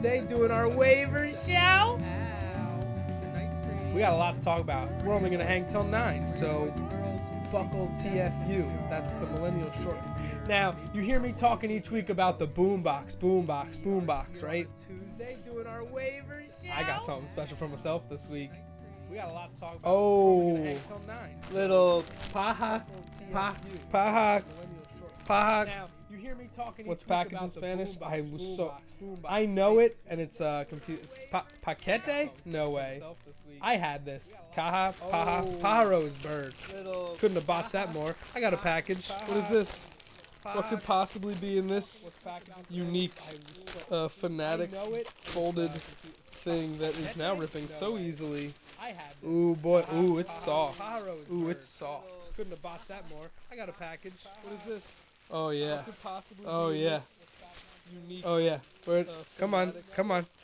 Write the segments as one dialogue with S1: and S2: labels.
S1: Tuesday doing our waiver show. We got a lot to talk about. We're only going to hang till 9, so buckle TFU. That's the millennial short. Now, you hear me talking each week about the boombox, right? Tuesday doing our waiver show. I got something special for myself this week. We got a lot to talk about. Oh, little Pahak. Now, you hear me talking. What's package in Spanish? I know it, and it's paquete. No way. I had this. Pájaro is bird. Couldn't have botched that more. I got a package. What is this? What could possibly be in this unique Fanatics folded thing that is now ripping so easily? Ooh, boy. Ooh, it's soft. Ooh, it's soft. Couldn't have botched that more. I got a package. What is this? Oh, yeah. Oh, yeah. Oh, yeah. Come on.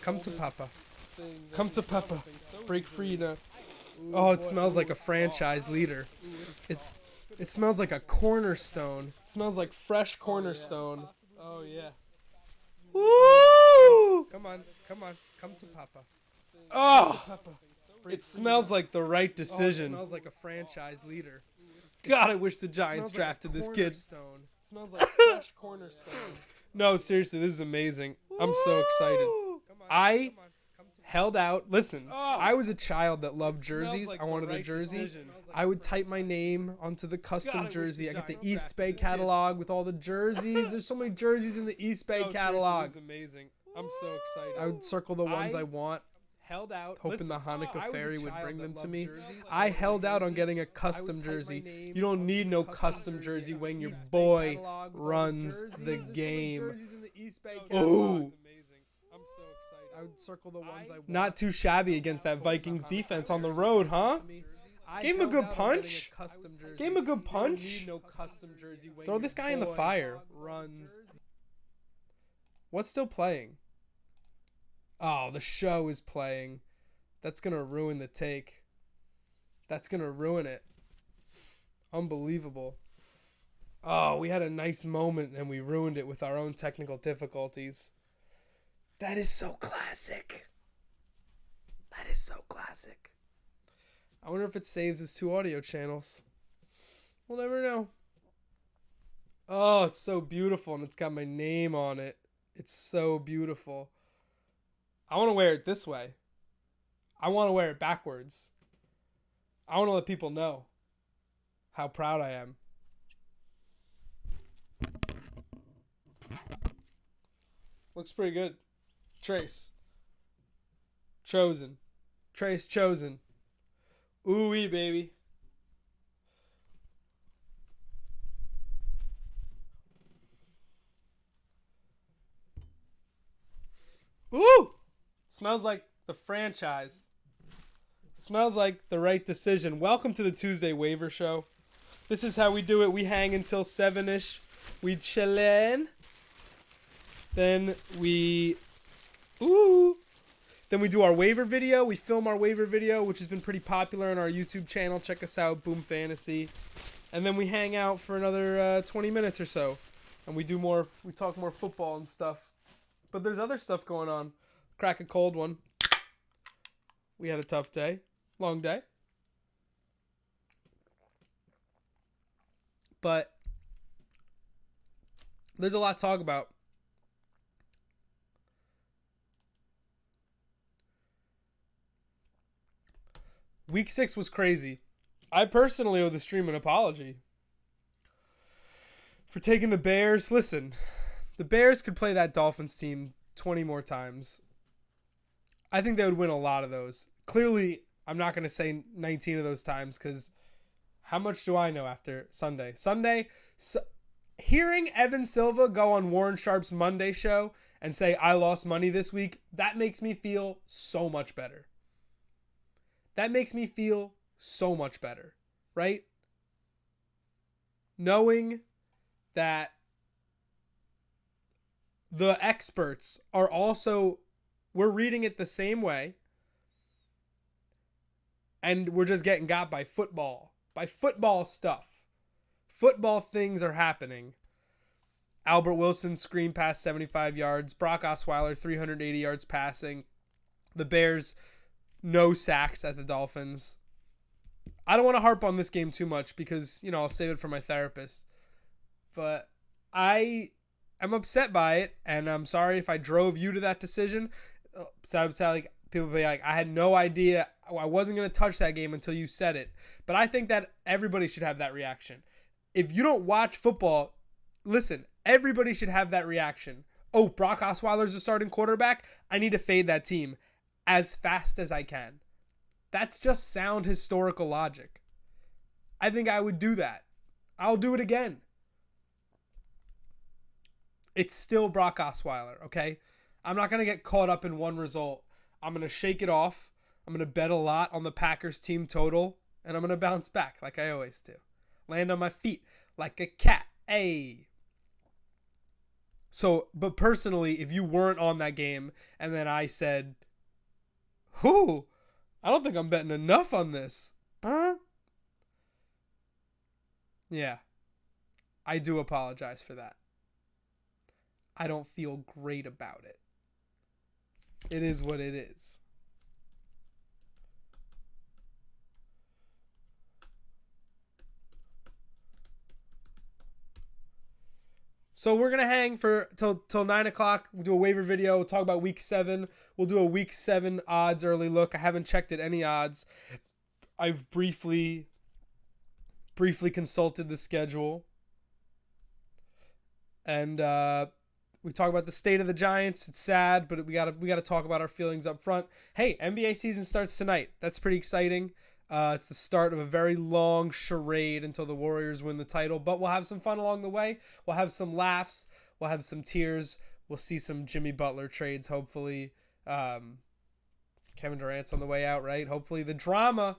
S1: Come to Papa. Come to Papa. Break free now. Oh, it smells like a franchise leader. It smells like a cornerstone. It smells like fresh cornerstone. Oh, yeah. Woo! Come on. Come to Papa. Oh! It smells like the right decision. It smells like a franchise leader. God, I wish the Giants drafted this kid. It smells like fresh cornerstone. No, seriously, this is amazing. I'm so excited. I held out. Listen, I was a child that loved jerseys. I wanted a jersey. I would type my name onto the custom jersey. I got the East Bay catalog with all the jerseys. There's so many jerseys in the East Bay catalog. This is amazing. I'm so excited. I would circle the ones I want. Held out, hoping the Hanukkah fairy would bring them to me. I held out on getting a custom jersey. You don't need no custom jersey when your boy runs the game. Ooh. I would circle the ones I want. Not too shabby against that Vikings defense on the road, huh? Gave him a good punch. Gave him a good punch. Throw this guy in the fire. What's still playing? Oh, the show is playing. That's going to ruin the take. That's going to ruin it. Unbelievable. Oh, we had a nice moment and we ruined it with our own technical difficulties. That is so classic. That is so classic. I wonder if it saves as 2 audio channels. We'll never know. Oh, it's so beautiful and it's got my name on it. It's so beautiful. I want to wear it this way. I want to wear it backwards. I want to let people know how proud I am. Looks pretty good. Trace. Chosen. Trace chosen. Ooh-wee, baby. Ooh! Smells like the franchise. Smells like the right decision. Welcome to the Tuesday Waiver Show. This is how we do it. We hang until 7-ish. We chillin'. Then we do our waiver video. We film our waiver video, which has been pretty popular on our YouTube channel. Check us out, Boom Fantasy. And then we hang out for another 20 minutes or so. And we talk more football and stuff. But there's other stuff going on. Crack a cold one. We had a tough day. Long day. But there's a lot to talk about. Week 6 was crazy. I personally owe the stream an apology for taking the Bears. Listen, the Bears could play that Dolphins team 20 more times. I think they would win a lot of those. Clearly, I'm not going to say 19 of those times because how much do I know after Sunday? Hearing Evan Silva go on Warren Sharp's Monday show and say, I lost money this week, that makes me feel so much better. That makes me feel so much better, right? Knowing that the experts are also, we're reading it the same way, and we're just getting got by football stuff. Football things are happening. Albert Wilson screen pass 75 yards. Brock Osweiler 380 yards passing. The Bears, no sacks at the Dolphins. I don't want to harp on this game too much because, I'll save it for my therapist. But I am upset by it, and I'm sorry if I drove you to that decision. So like people be like, I had no idea. I wasn't going to touch that game until you said it. But I think that everybody should have that reaction. If you don't watch football, listen, everybody should have that reaction. Oh, Brock Osweiler's the starting quarterback. I need to fade that team as fast as I can. That's just sound historical logic. I think I would do that. I'll do it again. It's still Brock Osweiler, okay? I'm not going to get caught up in one result. I'm going to shake it off. I'm going to bet a lot on the Packers team total, and I'm going to bounce back like I always do. Land on my feet like a cat. Hey. So, but personally, if you weren't on that game and then I said, "Whoo, I don't think I'm betting enough on this." Yeah. I do apologize for that. I don't feel great about it. It is what it is. So we're going to hang for till 9 o'clock. We'll do a waiver video. We'll talk about week 7. We'll do a week 7 odds early look. I haven't checked at any odds. I've briefly consulted the schedule. And we talk about the state of the Giants. It's sad, but we gotta talk about our feelings up front. Hey, NBA season starts tonight. That's pretty exciting. It's the start of a very long charade until the Warriors win the title, but we'll have some fun along the way. We'll have some laughs. We'll have some tears. We'll see some Jimmy Butler trades, hopefully. Kevin Durant's on the way out, right? Hopefully the drama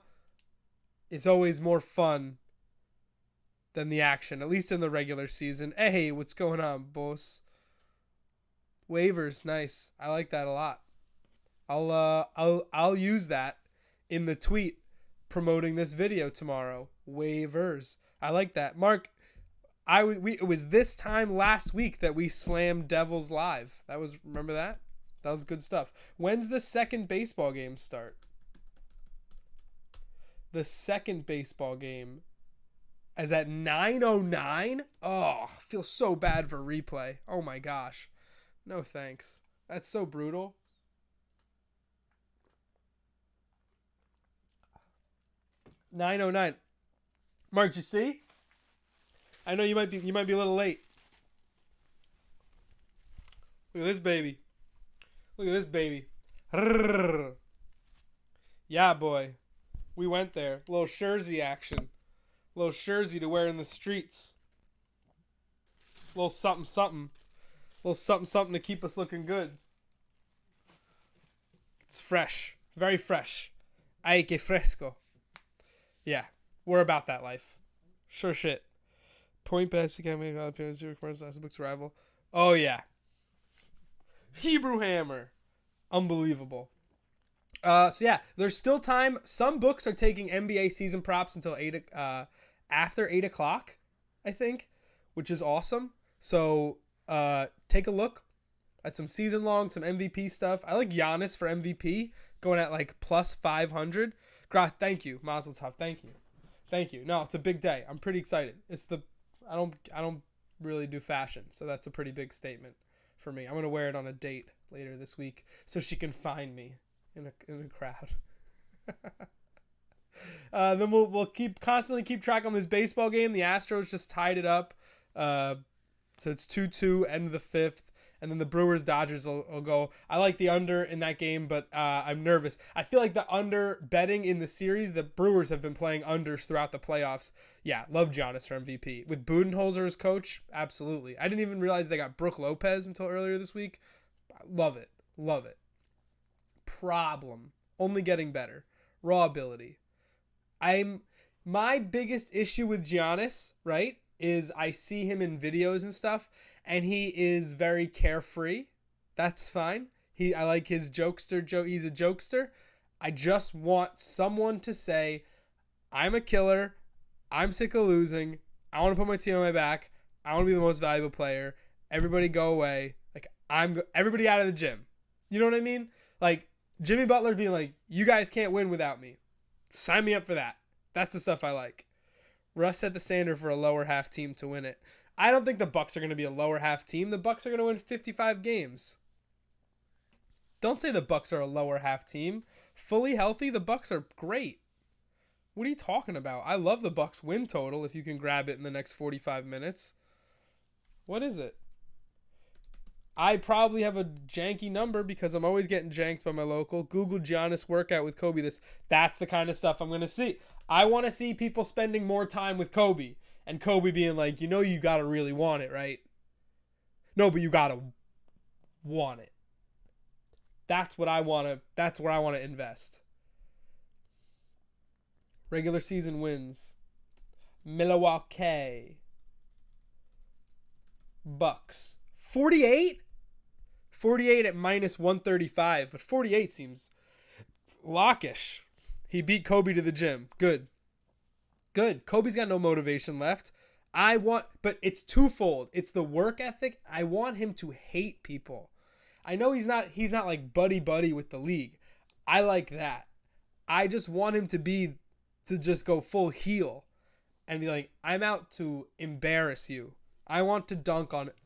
S1: is always more fun than the action, at least in the regular season. Hey, what's going on, boss? Waivers, nice. I like that a lot. I'll use that in the tweet promoting this video tomorrow. Waivers. I like that. Mark, it was this time last week that we slammed Devils live. Remember that? That was good stuff. When's the second baseball game start? The second baseball game is at 9:09. Oh, I feel so bad for replay. Oh my gosh. No thanks. That's so brutal. 9:09. Mark, you see? I know you might be a little late. Look at this baby. Look at this baby. Yeah, boy. We went there. A little Jersey action. A little Jersey to wear in the streets. A little something something. A little something something to keep us looking good. It's fresh. Very fresh. Ay, que fresco. Yeah, we're about that life. Sure shit. Point best becoming appearance to commercial as a book's arrival. Oh yeah. Hebrew Hammer. Unbelievable. So yeah, there's still time. Some books are taking NBA season props until after 8 o'clock, I think, which is awesome. So take a look at some season long, some MVP stuff. I like Giannis for MVP going at like plus 500. Thank you, Mazel Tov. Thank you. No, it's a big day. I'm pretty excited. I don't really do fashion, so that's a pretty big statement for me. I'm gonna wear it on a date later this week so she can find me in a crowd. Then we'll constantly keep track on this baseball game. The Astros just tied it up, so it's 2-2 end of the 5th. And then the Brewers-Dodgers will go. I like the under in that game, but I'm nervous. I feel like the under betting in the series, the Brewers have been playing unders throughout the playoffs. Yeah, love Giannis for MVP. With Budenholzer as coach, absolutely. I didn't even realize they got Brooke Lopez until earlier this week. Love it. Love it. Problem. Only getting better. Raw ability. My biggest issue with Giannis, right, is I see him in videos and stuff, and he is very carefree. That's fine. I like his jokester joke. He's a jokester. I just want someone to say, I'm a killer. I'm sick of losing. I want to put my team on my back. I want to be the most valuable player. Everybody go away. Like, everybody out of the gym. You know what I mean? Like, Jimmy Butler being like, you guys can't win without me. Sign me up for that. That's the stuff I like. Russ set the standard for a lower half team to win it. I don't think the Bucks are going to be a lower half team. The Bucks are going to win 55 games. Don't say the Bucks are a lower half team. Fully healthy, the Bucks are great. What are you talking about? I love the Bucks win total if you can grab it in the next 45 minutes. What is it? I probably have a janky number because I'm always getting janked by my local. Google Giannis workout with Kobe. That's the kind of stuff I'm going to see. I want to see people spending more time with Kobe. And Kobe being like, you know you got to really want it, right? No, but you got to want it. That's where I want to invest. Regular season wins. Milwaukee Bucks. 48? 48 at minus 135, but 48 seems lockish. He beat Kobe to the gym. Good. Kobe's got no motivation left. But it's twofold. It's the work ethic. I want him to hate people. I know he's not like buddy with the league. I like that. I just want him to just go full heel and be like, I'm out to embarrass you. I want to dunk on it.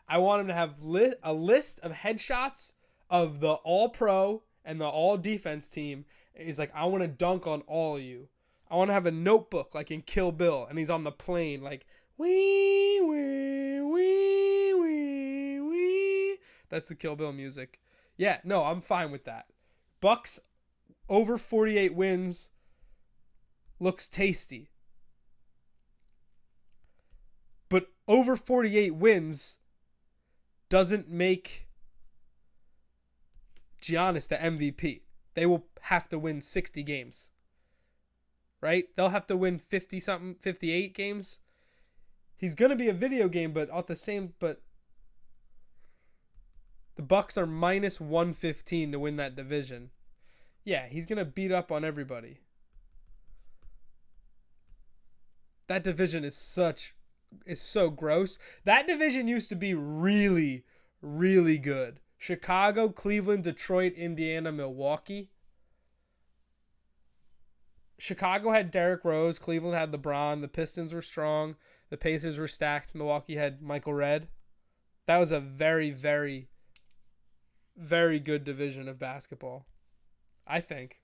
S1: I want him to have a list of headshots of the all-pro and the all-defense team. He's like, I want to dunk on all of you. I want to have a notebook like in Kill Bill, and he's on the plane like, wee, wee, wee, wee, wee. That's the Kill Bill music. Yeah, no, I'm fine with that. Bucks over 48 wins looks tasty. But over 48 wins doesn't make Giannis the MVP. They will have to win 60 games. Right? They'll have to win 50-something, 58 games. He's going to be a video game, but the Bucks are minus 115 to win that division. Yeah, he's going to beat up on everybody. That division is so gross. That division used to be really, really good. Chicago, Cleveland, Detroit, Indiana, Milwaukee. Chicago had Derrick Rose. Cleveland had LeBron. The Pistons were strong. The Pacers were stacked. Milwaukee had Michael Redd. That was a very, very, very good division of basketball, I think.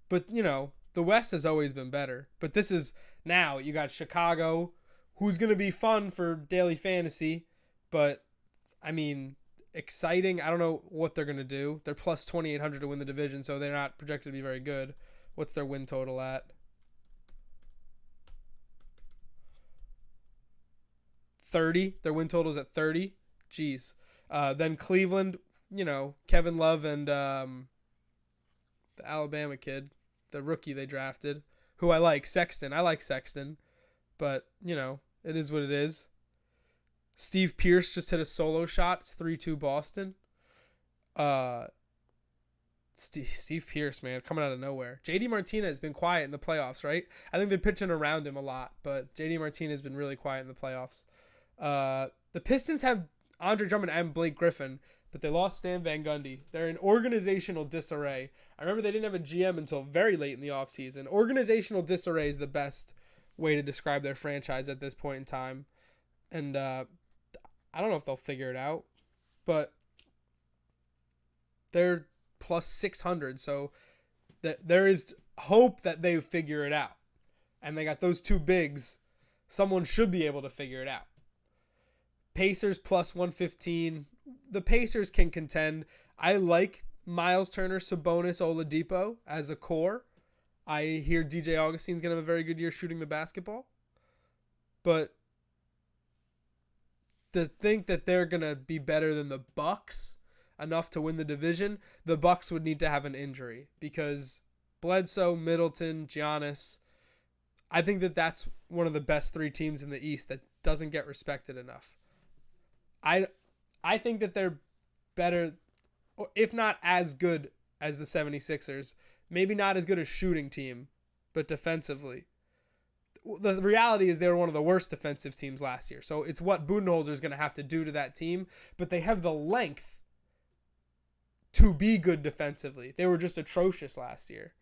S1: But, the West has always been better. But this is now you got Chicago, who's going to be fun for daily fantasy. But, exciting. I don't know what they're going to do. They're plus 2,800 to win the division, so they're not projected to be very good. What's their win total at? 30. Their win total is at 30. Jeez. Then Cleveland, Kevin Love and the Alabama kid, the rookie they drafted, who I like, Sexton. I like Sexton, but, it is what it is. Steve Pierce just hit a solo shot. It's 3-2 Boston. Steve Pierce, man, coming out of nowhere. JD Martinez has been quiet in the playoffs, right? I think they're pitching around him a lot, but JD Martinez has been really quiet in the playoffs. The Pistons have Andre Drummond and Blake Griffin, but they lost Stan Van Gundy. They're in organizational disarray. I remember they didn't have a GM until very late in the offseason. Organizational disarray is the best way to describe their franchise at this point in time. And I don't know if they'll figure it out, but they're plus 600, so there is hope that they figure it out. And they got those two bigs. Someone should be able to figure it out. Pacers plus 115. The Pacers can contend. I like Miles Turner, Sabonis, Oladipo as a core. I hear DJ Augustine's going to have a very good year shooting the basketball. But to think that they're going to be better than the Bucks enough to win the division, the Bucks would need to have an injury because Bledsoe, Middleton, Giannis, I think that's one of the best three teams in the East that doesn't get respected enough. I think that they're better, if not as good as the 76ers. Maybe not as good a shooting team, but defensively. the reality is they were one of the worst defensive teams last year. So it's what Budenholzer is going to have to do to that team. But they have the length to be good defensively. They were just atrocious last year.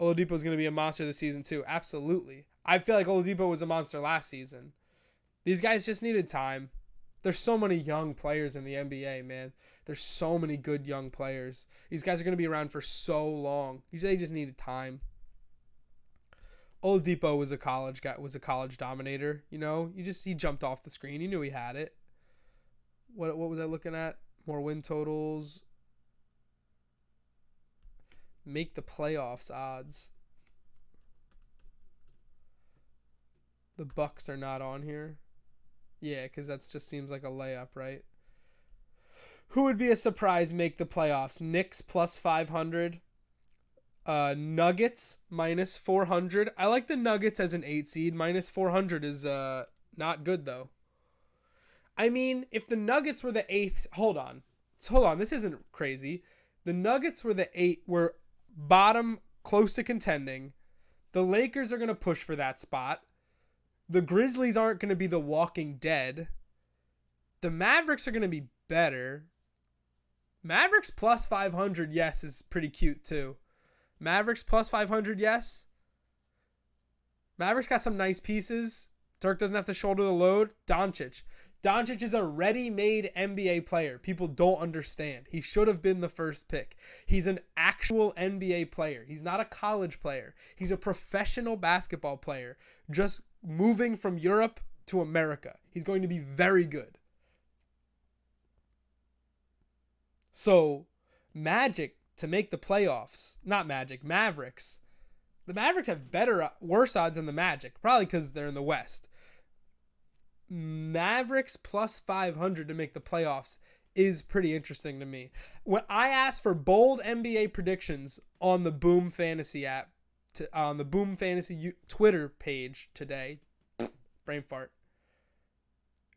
S1: Oladipo is going to be a monster this season too. Absolutely. I feel like Oladipo was a monster last season. These guys just needed time. There's so many young players in the NBA, man. There's so many good young players. These guys are going to be around for so long. They just needed time. Oladipo was a college guy, was a college dominator. You know, he jumped off the screen. You knew he had it. What was I looking at? More win totals. Make the playoffs odds. The Bucks are not on here. Yeah, because that just seems like a layup, right? Who would be a surprise make the playoffs? Knicks plus 500. Nuggets minus 400. I like the Nuggets as an 8 seed. Minus 400 is not good, though. I mean, if the Nuggets were the 8th... Hold on. This isn't crazy. The Nuggets were bottom, close to contending. The Lakers are going to push for that spot. The Grizzlies aren't going to be the Walking Dead. The Mavericks are going to be better. Mavericks plus 500, yes, is pretty cute too. Mavericks plus 500, yes. Mavericks got some nice pieces. Dirk doesn't have to shoulder the load. Doncic. Doncic is a ready-made NBA player. People don't understand. He should have been the first pick. He's an actual NBA player. He's not a college player. He's a professional basketball player, just moving from Europe to America. He's going to be very good. So, Magic to make the playoffs. Not Magic, Mavericks. The Mavericks have worse odds than the Magic, probably because they're in the West. Mavericks plus 500 to make the playoffs is pretty interesting to me. When I asked for bold NBA predictions on the Boom Fantasy app, on the Boom Fantasy Twitter page today, brain fart,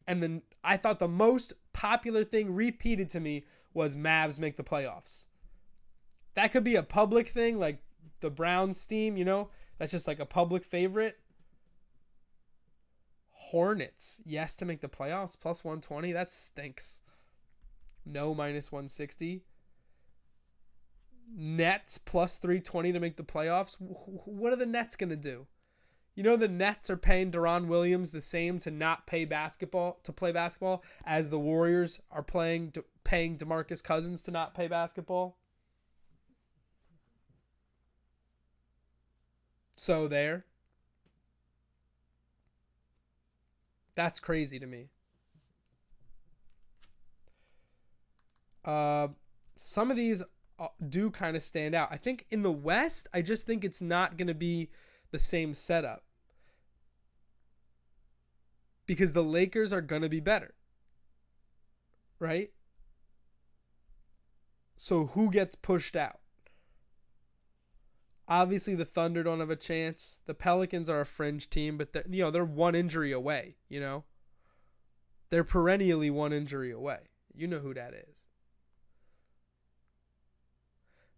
S1: and then I thought the most popular thing repeated to me was Mavs make the playoffs. That could be a public thing, like the Browns team, you know? That's just like a public favorite. Hornets, yes, to make the playoffs, plus 120. That stinks. No, minus 160. Nets, plus 320 to make the playoffs. What are the Nets going to do? You know the Nets are paying Deron Williams the same to play basketball as the Warriors are paying DeMarcus Cousins to not play basketball. So there. That's crazy to me. Some of these do kind of stand out. I think in the West, I just think it's not going to be the same setup. Because the Lakers are going to be better. Right? So who gets pushed out? Obviously, the Thunder don't have a chance. The Pelicans are a fringe team, but they're one injury away, you know? They're perennially one injury away. You know who that is.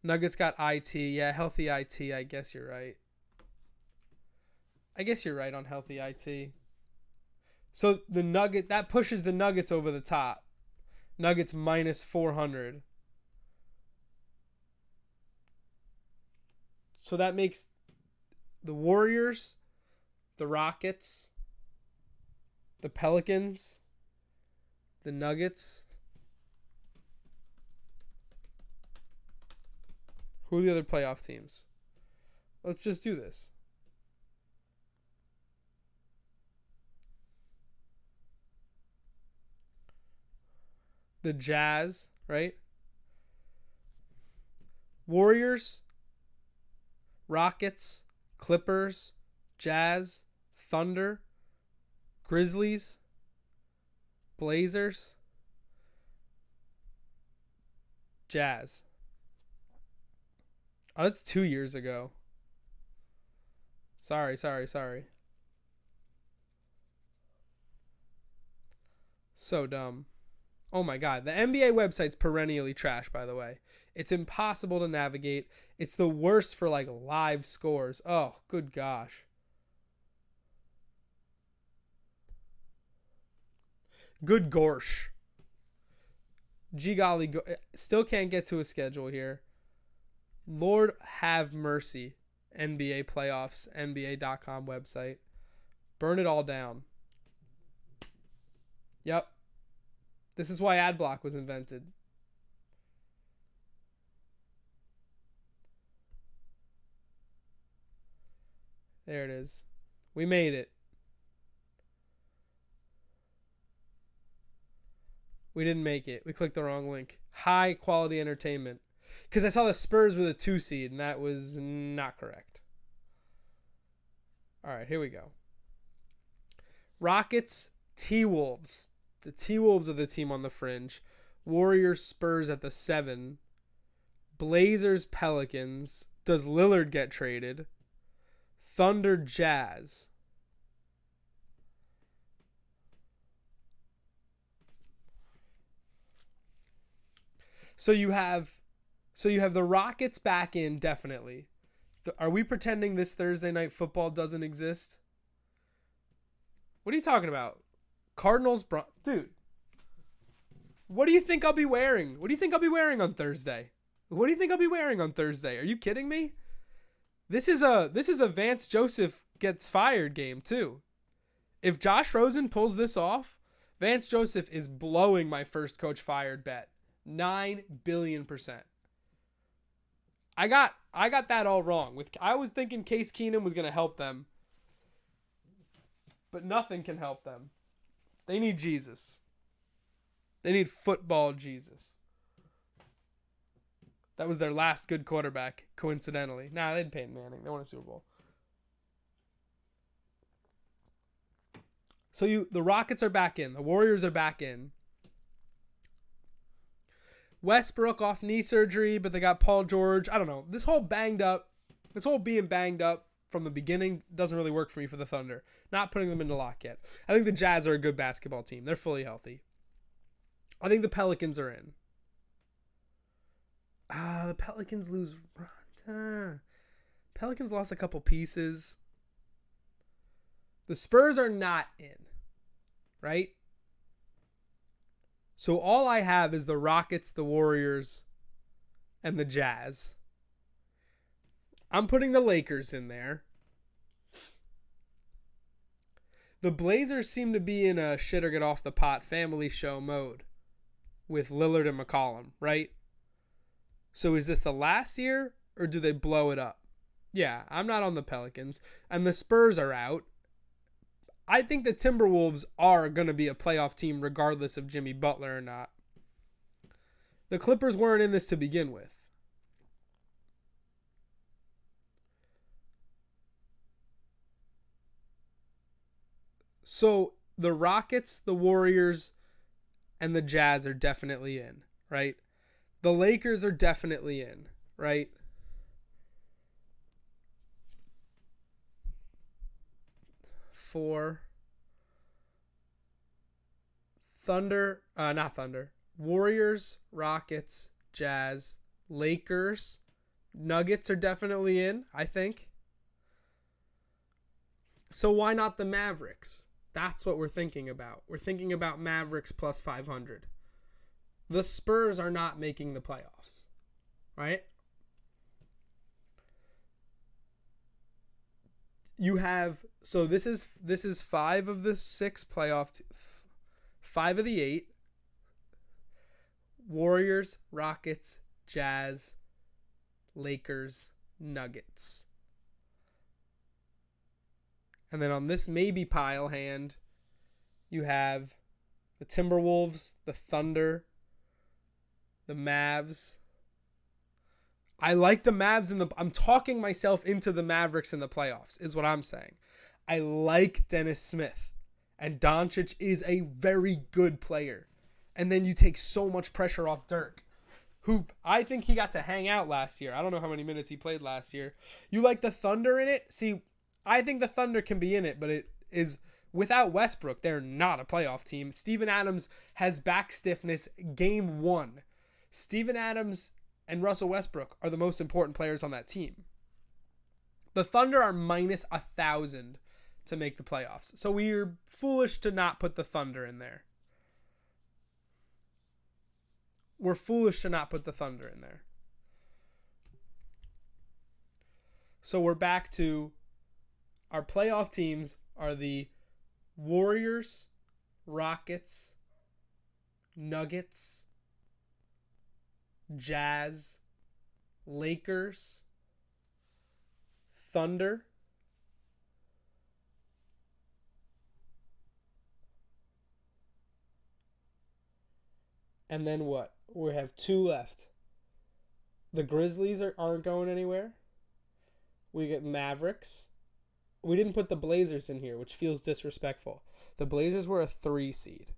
S1: Nuggets got IT. Yeah, healthy IT. I guess you're right. I guess you're right on healthy IT. So that pushes the Nuggets over the top. Nuggets minus 400. So that makes the Warriors, the Rockets, the Pelicans, the Nuggets. Who are the other playoff teams? Let's just do this. The Jazz, right? Warriors, Rockets, Clippers, Jazz, Thunder, Grizzlies, Blazers, Jazz. Oh, that's 2 years ago. Sorry. So dumb. Oh my God. The NBA website's perennially trash, by the way. It's impossible to navigate. It's the worst for like live scores. Oh, good gosh. Good gorsh. Gee golly, still can't get to a schedule here. Lord have mercy. NBA playoffs, NBA.com website. Burn it all down. Yep. This is why Adblock was invented. There it is. We made it. We didn't make it. We clicked the wrong link. High quality entertainment. Because I saw the Spurs with a 2 seed, and that was not correct. All right, here we go. Rockets, T-Wolves. The T-Wolves are the team on the fringe. Warriors, Spurs at the 7. Blazers, Pelicans. Does Lillard get traded? Thunder, Jazz. So you have the Rockets back in, definitely. Are we pretending this Thursday night football doesn't exist? What are you talking about? Cardinals, dude. What do you think I'll be wearing? What do you think I'll be wearing on Thursday? What do you think I'll be wearing on Thursday? Are you kidding me? This is a Vance Joseph gets fired game too. If Josh Rosen pulls this off, Vance Joseph is blowing my first coach fired bet. 9 billion%. I got that all wrong. I was thinking Case Keenum was going to help them. But nothing can help them. They need Jesus. They need football Jesus. That was their last good quarterback, coincidentally. Nah, they had Peyton Manning. They won a Super Bowl. So the Rockets are back in. The Warriors are back in. Westbrook off knee surgery, but they got Paul George. I don't know. This whole being banged up from the beginning doesn't really work for me for the Thunder. Not putting them into lock yet. I think the Jazz are a good basketball team. They're fully healthy. I think the Pelicans are in. The Pelicans lose. Pelicans lost a couple pieces. The Spurs are not in, right? So all I have is the Rockets, the Warriors, and the Jazz. I'm putting the Lakers in there. The Blazers seem to be in a shit or get off the pot family show mode with Lillard and McCollum, right? So is this the last year or do they blow it up? Yeah, I'm not on the Pelicans. And the Spurs are out. I think the Timberwolves are going to be a playoff team regardless of Jimmy Butler or not. The Clippers weren't in this to begin with. So the Rockets, the Warriors, and the Jazz are definitely in, right? The Lakers are definitely in, right? For Warriors, Rockets, Jazz, Lakers, Nuggets are definitely in, I think. So why not the Mavericks? That's what we're thinking about. We're thinking about Mavericks plus 500. The Spurs are not making the playoffs, right? You have, so this is 5 of the 6 playoff, 5 of the 8. Warriors, Rockets, Jazz, Lakers, Nuggets. And then on this maybe pile hand, you have the Timberwolves, the Thunder, the Mavs. I like the Mavs I'm talking myself into the Mavericks in the playoffs, is what I'm saying. I like Dennis Smith. And Doncic is a very good player. And then you take so much pressure off Dirk, who I think he got to hang out last year. I don't know how many minutes he played last year. You like the Thunder in it? See, I think the Thunder can be in it, but it is without Westbrook, they're not a playoff team. Steven Adams has back stiffness game 1. Steven Adams and Russell Westbrook are the most important players on that team. The Thunder are minus 1,000 to make the playoffs. So we're foolish to not put the Thunder in there. we're foolish to not put the Thunder in there. So we're back to our playoff teams are the Warriors, Rockets, Nuggets, Jazz, Lakers, Thunder, and then what? We have 2 left. The Grizzlies aren't going anywhere. We get Mavericks. We didn't put the Blazers in here, which feels disrespectful. The Blazers were a 3 seed.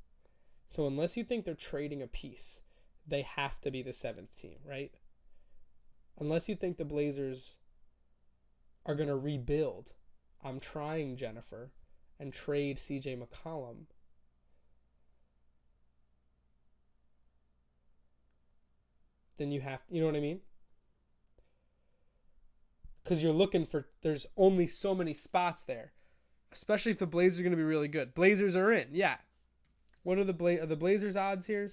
S1: So unless you think they're trading a piece, they have to be the 7th team, right? Unless you think the Blazers are going to rebuild, I'm trying, Jennifer, and trade CJ McCollum. Then you have, you know what I mean? Because you're looking for, there's only so many spots there, especially if the Blazers are going to be really good. Blazers are in, yeah. What are the Blazers odds here?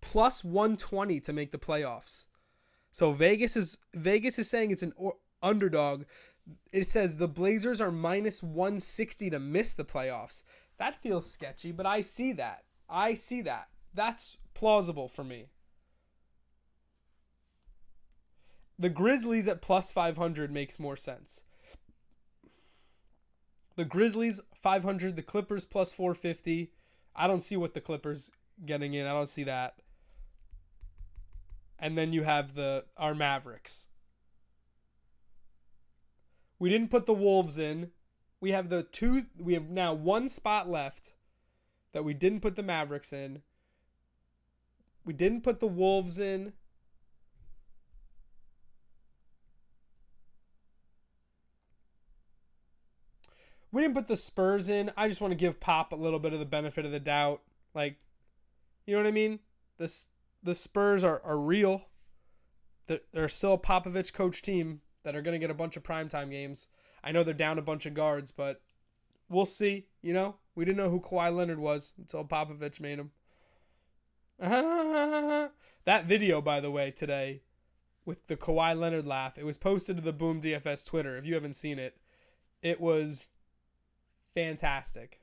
S1: Plus 120 to make the playoffs. So Vegas is saying it's an underdog. It says the Blazers are minus 160 to miss the playoffs. That feels sketchy, but I see that. That's plausible for me. The Grizzlies at plus 500 makes more sense. The Grizzlies 500, the Clippers plus 450. I don't see what the Clippers getting in. I don't see that. And then you have our Mavericks. We didn't put the Wolves in. We have now 1 spot left that we didn't put the Mavericks in. We didn't put the Wolves in. We didn't put the Spurs in. I just want to give Pop a little bit of the benefit of the doubt. Like, you know what I mean? The Spurs are real. They're still a Popovich coach team that are going to get a bunch of primetime games. I know they're down a bunch of guards, but we'll see. You know, we didn't know who Kawhi Leonard was until Popovich made him. That video, by the way, today with the Kawhi Leonard laugh, it was posted to the Boom DFS Twitter. If you haven't seen it, it was fantastic.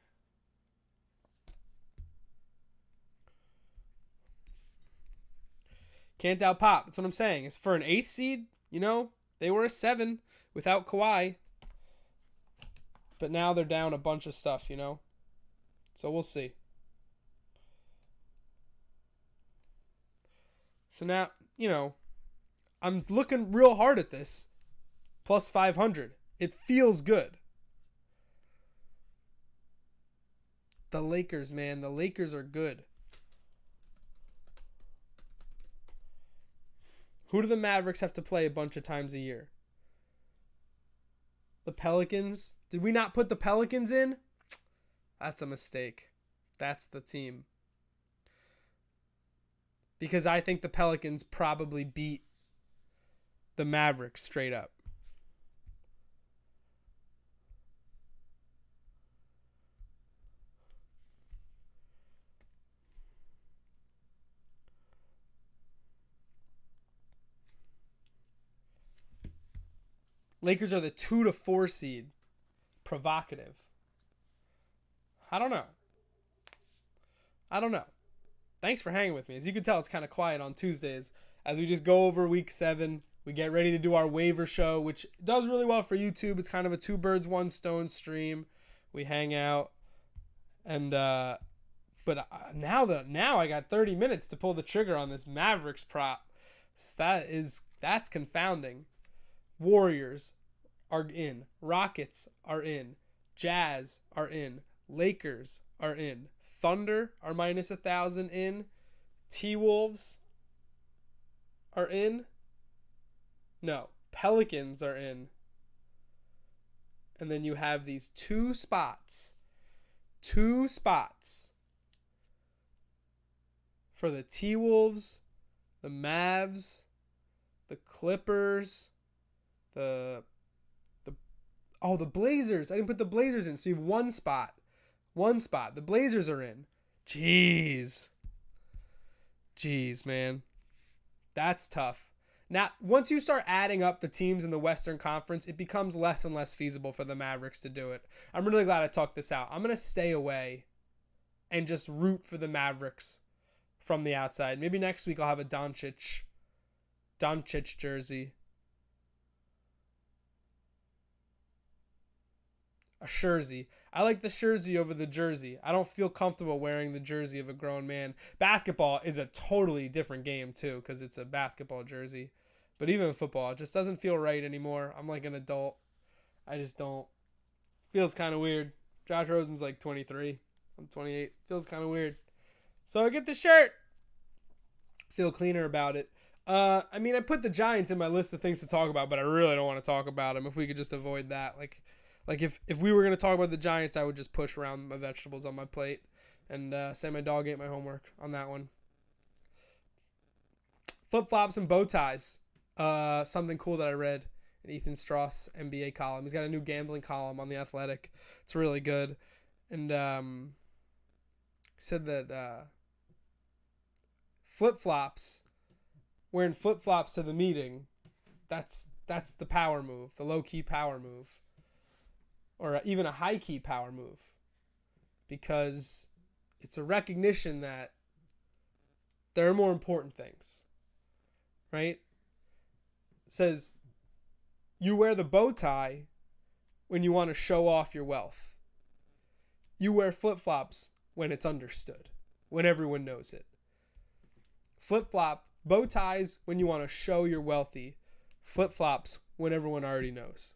S1: Can't doubt Pop. That's what I'm saying. It's for an 8th seed, you know, they were a 7 without Kawhi. But now they're down a bunch of stuff, you know. So we'll see. So now, you know, I'm looking real hard at this. Plus 500. It feels good. The Lakers, man. The Lakers are good. Who do the Mavericks have to play a bunch of times a year? The Pelicans? Did we not put the Pelicans in? That's a mistake. That's the team. Because I think the Pelicans probably beat the Mavericks straight up. Lakers are the 2 to 4 seed. Provocative. I don't know. Thanks for hanging with me. As you can tell, it's kind of quiet on Tuesdays as we just go over week 7. We get ready to do our waiver show, which does really well for YouTube. It's kind of a 2 birds, 1 stone stream. We hang out. And now I got 30 minutes to pull the trigger on this Mavericks prop. So that's confounding. Warriors are in. Rockets are in. Jazz are in. Lakers are in. Thunder are minus 1,000 in. T-Wolves are in. No. Pelicans are in. And then you have these 2 spots. 2 spots for the T-Wolves, the Mavs, the Clippers, the Blazers. I didn't put the Blazers in, so you have 1 spot. One spot. The Blazers are in. Jeez, man. That's tough. Now, once you start adding up the teams in the Western Conference, it becomes less and less feasible for the Mavericks to do it. I'm really glad I talked this out. I'm going to stay away and just root for the Mavericks from the outside. Maybe next week I'll have a Doncic jersey. A jersey. I like the jersey over the jersey. I don't feel comfortable wearing the jersey of a grown man. Basketball is a totally different game too because it's a basketball jersey. But even football, it just doesn't feel right anymore. I'm like an adult. I just don't. Feels kind of weird. Josh Rosen's like 23. I'm 28. Feels kind of weird. So I get the shirt. Feel cleaner about it. I put the Giants in my list of things to talk about, but I really don't want to talk about them. If we could just avoid that. Like if we were going to talk about the Giants, I would just push around my vegetables on my plate and say my dog ate my homework on that one. Flip-flops and bow ties. Something cool that I read in Ethan Strauss' NBA column. He's got a new gambling column on The Athletic. It's really good. And he said that flip-flops, wearing flip-flops to the meeting, that's the power move, the low-key power move. Or even a high-key power move. Because it's a recognition that there are more important things. Right? It says, you wear the bow tie when you want to show off your wealth. You wear flip-flops when it's understood. When everyone knows it. Flip-flop, bow ties when you want to show you're wealthy. Flip-flops when everyone already knows.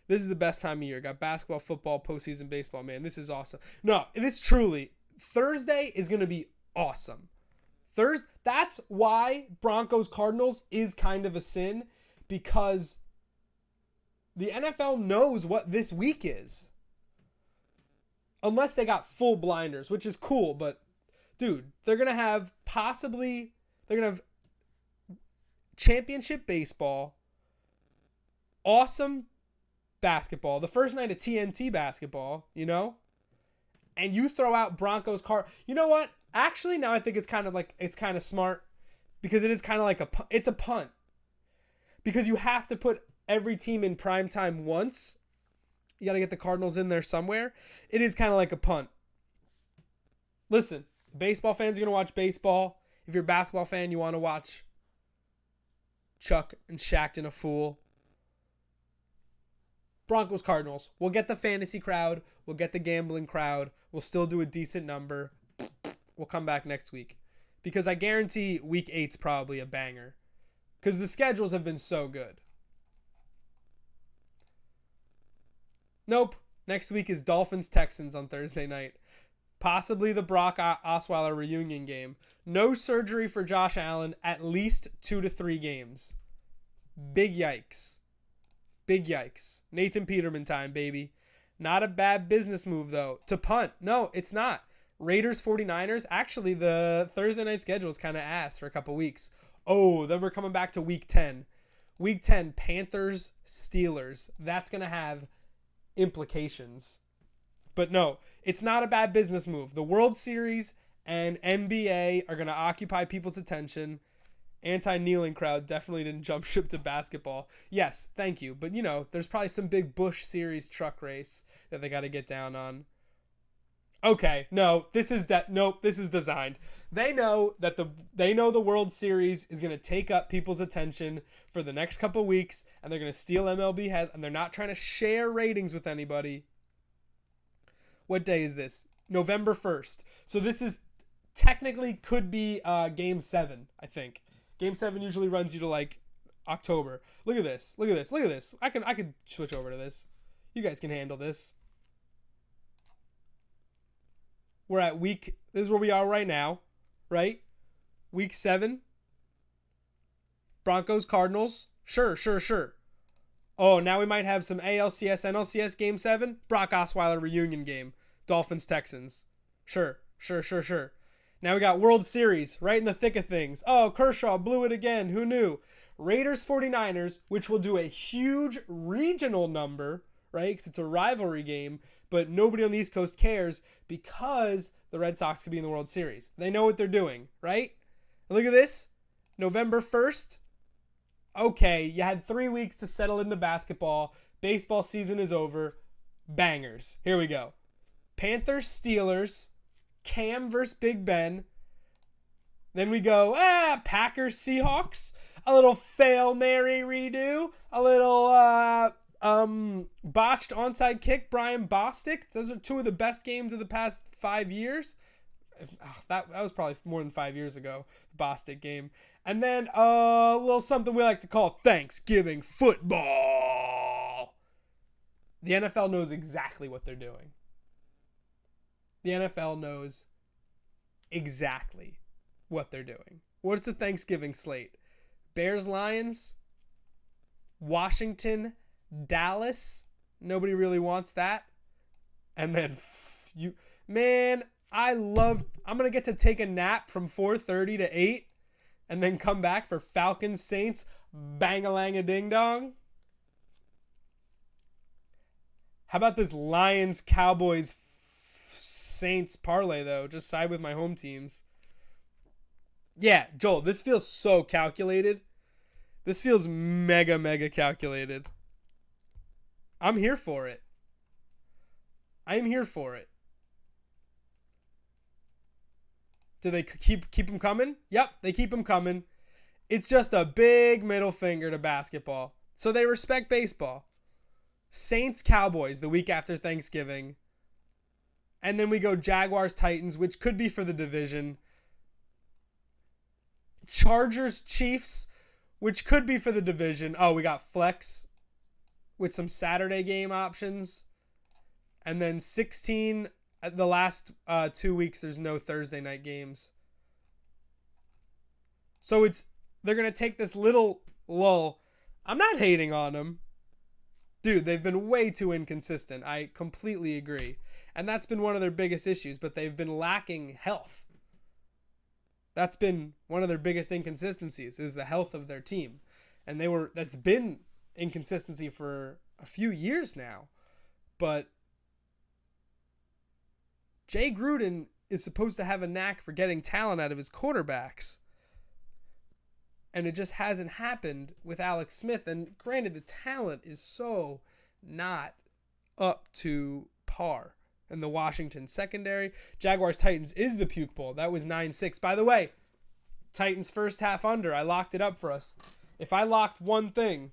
S1: This is the best time of year. Got basketball, football, postseason baseball. Man, this is awesome. No, this truly, Thursday is going to be awesome. That's why Broncos Cardinals is kind of a sin, because the NFL knows what this week is. Unless they got full blinders, which is cool, but dude, they're going to have championship baseball, awesome basketball, the first night of TNT basketball, and you throw out Broncos You know what? Actually, now I think it's kind of smart, because it is kind of like it's a punt, because you have to put every team in prime time once. You got to get the Cardinals in there somewhere. It is kind of like a punt. Listen, baseball fans are going to watch baseball. If you're a basketball fan, you want to watch Chuck and Shaqtin' a Fool. Broncos Cardinals. We'll get the fantasy crowd. We'll get the gambling crowd. We'll still do a decent number. We'll come back next week. Because I guarantee week 8's probably a banger. Because the schedules have been so good. Nope. Next week is Dolphins-Texans on Thursday night. Possibly the Brock Osweiler reunion game. No surgery for Josh Allen. At least 2 to 3 games. Big yikes. Big yikes. Nathan Peterman time, baby. Not a bad business move, though. To punt. No, it's not. Raiders 49ers. Actually, the Thursday night schedule is kind of ass for a couple weeks. Oh, then we're coming back to week 10. Week 10, Panthers, Steelers. That's going to have implications. But no, it's not a bad business move. The World Series and NBA are going to occupy people's attention. Anti-kneeling crowd definitely didn't jump ship to basketball. Yes, thank you. But, there's probably some big Busch Series truck race that they got to get down on. Okay, no, this is designed. They know the World Series is going to take up people's attention for the next couple of weeks, and they're going to steal MLB head, and they're not trying to share ratings with anybody. What day is this? November 1st. So this is technically could be Game 7, I think. Game 7 usually runs you to like October. Look at this. I could switch over to this. You guys can handle this. We're at this is where we are right now, right? Week 7. Broncos, Cardinals. Sure. Oh, now we might have some ALCS, NLCS Game 7. Brock Osweiler reunion game. Dolphins, Texans. Sure. Now we got World Series right in the thick of things. Oh, Kershaw blew it again. Who knew? Raiders, 49ers, which will do a huge regional number, right? Because it's a rivalry game, but nobody on the East Coast cares because the Red Sox could be in the World Series. They know what they're doing, right? And look at this. November 1st. Okay, you had 3 weeks to settle into basketball. Baseball season is over. Bangers. Here we go. Panthers, Steelers, Cam versus Big Ben. Then we go, Packers, Seahawks. A little fail, Mary redo. A little botched onside kick, Brian Bostic. Those are two of the best games of the past 5 years. That was probably more than 5 years ago, the Bostic game. And then a little something we like to call Thanksgiving football. The NFL knows exactly what they're doing. The NFL knows exactly what they're doing. What's the Thanksgiving slate? Bears, Lions, Washington, Dallas. Nobody really wants that. And then I'm going to get to take a nap from 4:30 to 8 and then come back for Falcons, Saints, bang-a-lang-a-ding-dong. How about this Lions, Cowboys, Saints parlay, though? Just side with my home teams. Yeah, Joel, this feels so calculated. This feels mega, mega calculated. I'm here for it. I'm here for it. Do they keep them coming? Yep, they keep them coming. It's just a big middle finger to basketball. So they respect baseball. Saints, Cowboys the week after Thanksgiving. And then we go Jaguars, Titans, which could be for the division. Chargers, Chiefs, which could be for the division. Oh, we got flex with some Saturday game options. And then 16, the last 2 weeks, there's no Thursday night games. So they're going to take this little lull. I'm not hating on them. Dude, they've been way too inconsistent. I completely agree. And that's been one of their biggest issues, but they've been lacking health. That's been one of their biggest inconsistencies, is the health of their team. And that's been inconsistency for a few years now. But Jay Gruden is supposed to have a knack for getting talent out of his quarterbacks. And it just hasn't happened with Alex Smith. And granted, the talent is so not up to par. And the Washington secondary. Jaguars Titans is the puke bowl. That was 9-6. By the way, Titans first half under. I locked it up for us. If I locked one thing,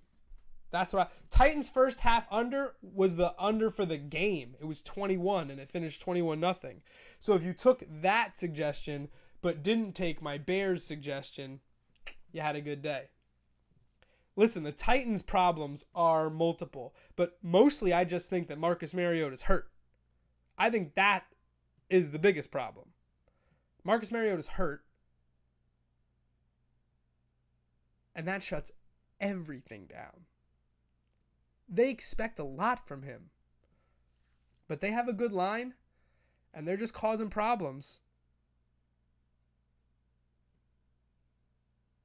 S1: that's what Titans first half under was the under for the game. It was 21 and it finished 21-0. So if you took that suggestion but didn't take my Bears suggestion, you had a good day. Listen, the Titans' problems are multiple, but mostly I just think that Marcus Mariota's hurt. I think that is the biggest problem. Marcus Mariota's hurt, and that shuts everything down. They expect a lot from him, but they have a good line, and they're just causing problems.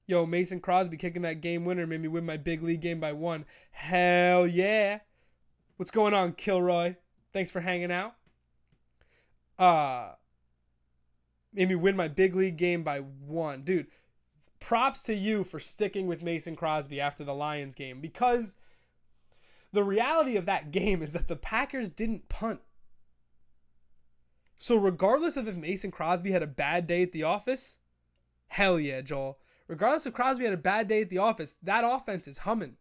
S1: Yo, Mason Crosby kicking that game winner made me win my big league game by 1. Hell yeah. What's going on, Kilroy? Thanks for hanging out. Made me win my big league game by 1. Dude, props to you for sticking with Mason Crosby after the Lions game, because the reality of that game is that the Packers didn't punt. So regardless of if Mason Crosby had a bad day at the office, hell yeah, Joel. Regardless if Crosby had a bad day at the office, that offense is humming.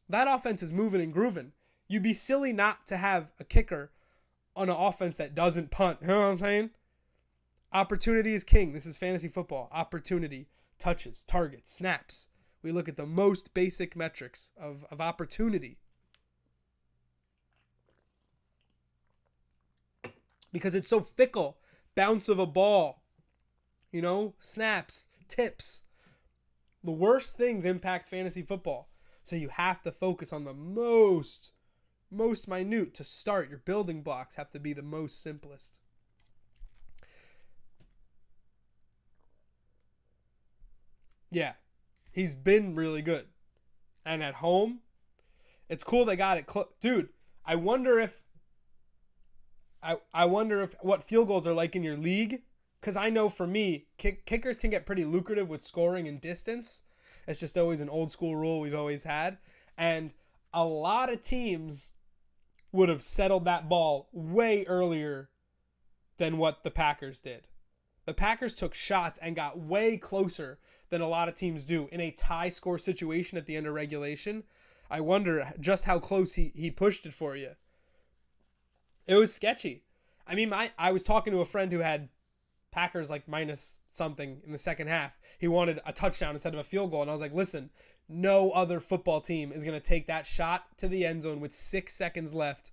S1: That offense is moving and grooving. You'd be silly not to have a kicker on an offense that doesn't punt. You know what I'm saying? Opportunity is king. This is fantasy football. Opportunity, touches, targets, snaps. We look at the most basic metrics of opportunity. Because it's so fickle. Bounce of a ball. Snaps, tips. The worst things impact fantasy football. So you have to focus on the most minute to start. Your building blocks have to be the most simplest. Yeah, he's been really good. And at home, it's cool they got it. Dude, I wonder if I wonder if what field goals are like in your league, because I know for me, kickers can get pretty lucrative with scoring and distance. It's just always an old school rule we've always had, and a lot of teams would have settled that ball way earlier than what the Packers did. The Packers took shots and got way closer than a lot of teams do in a tie score situation at the end of regulation. I wonder just how close he pushed it for you. It was sketchy. I mean, I was talking to a friend who had Packers like minus something in the second half. He wanted a touchdown instead of a field goal. And I was like, listen, no other football team is going to take that shot to the end zone with 6 seconds left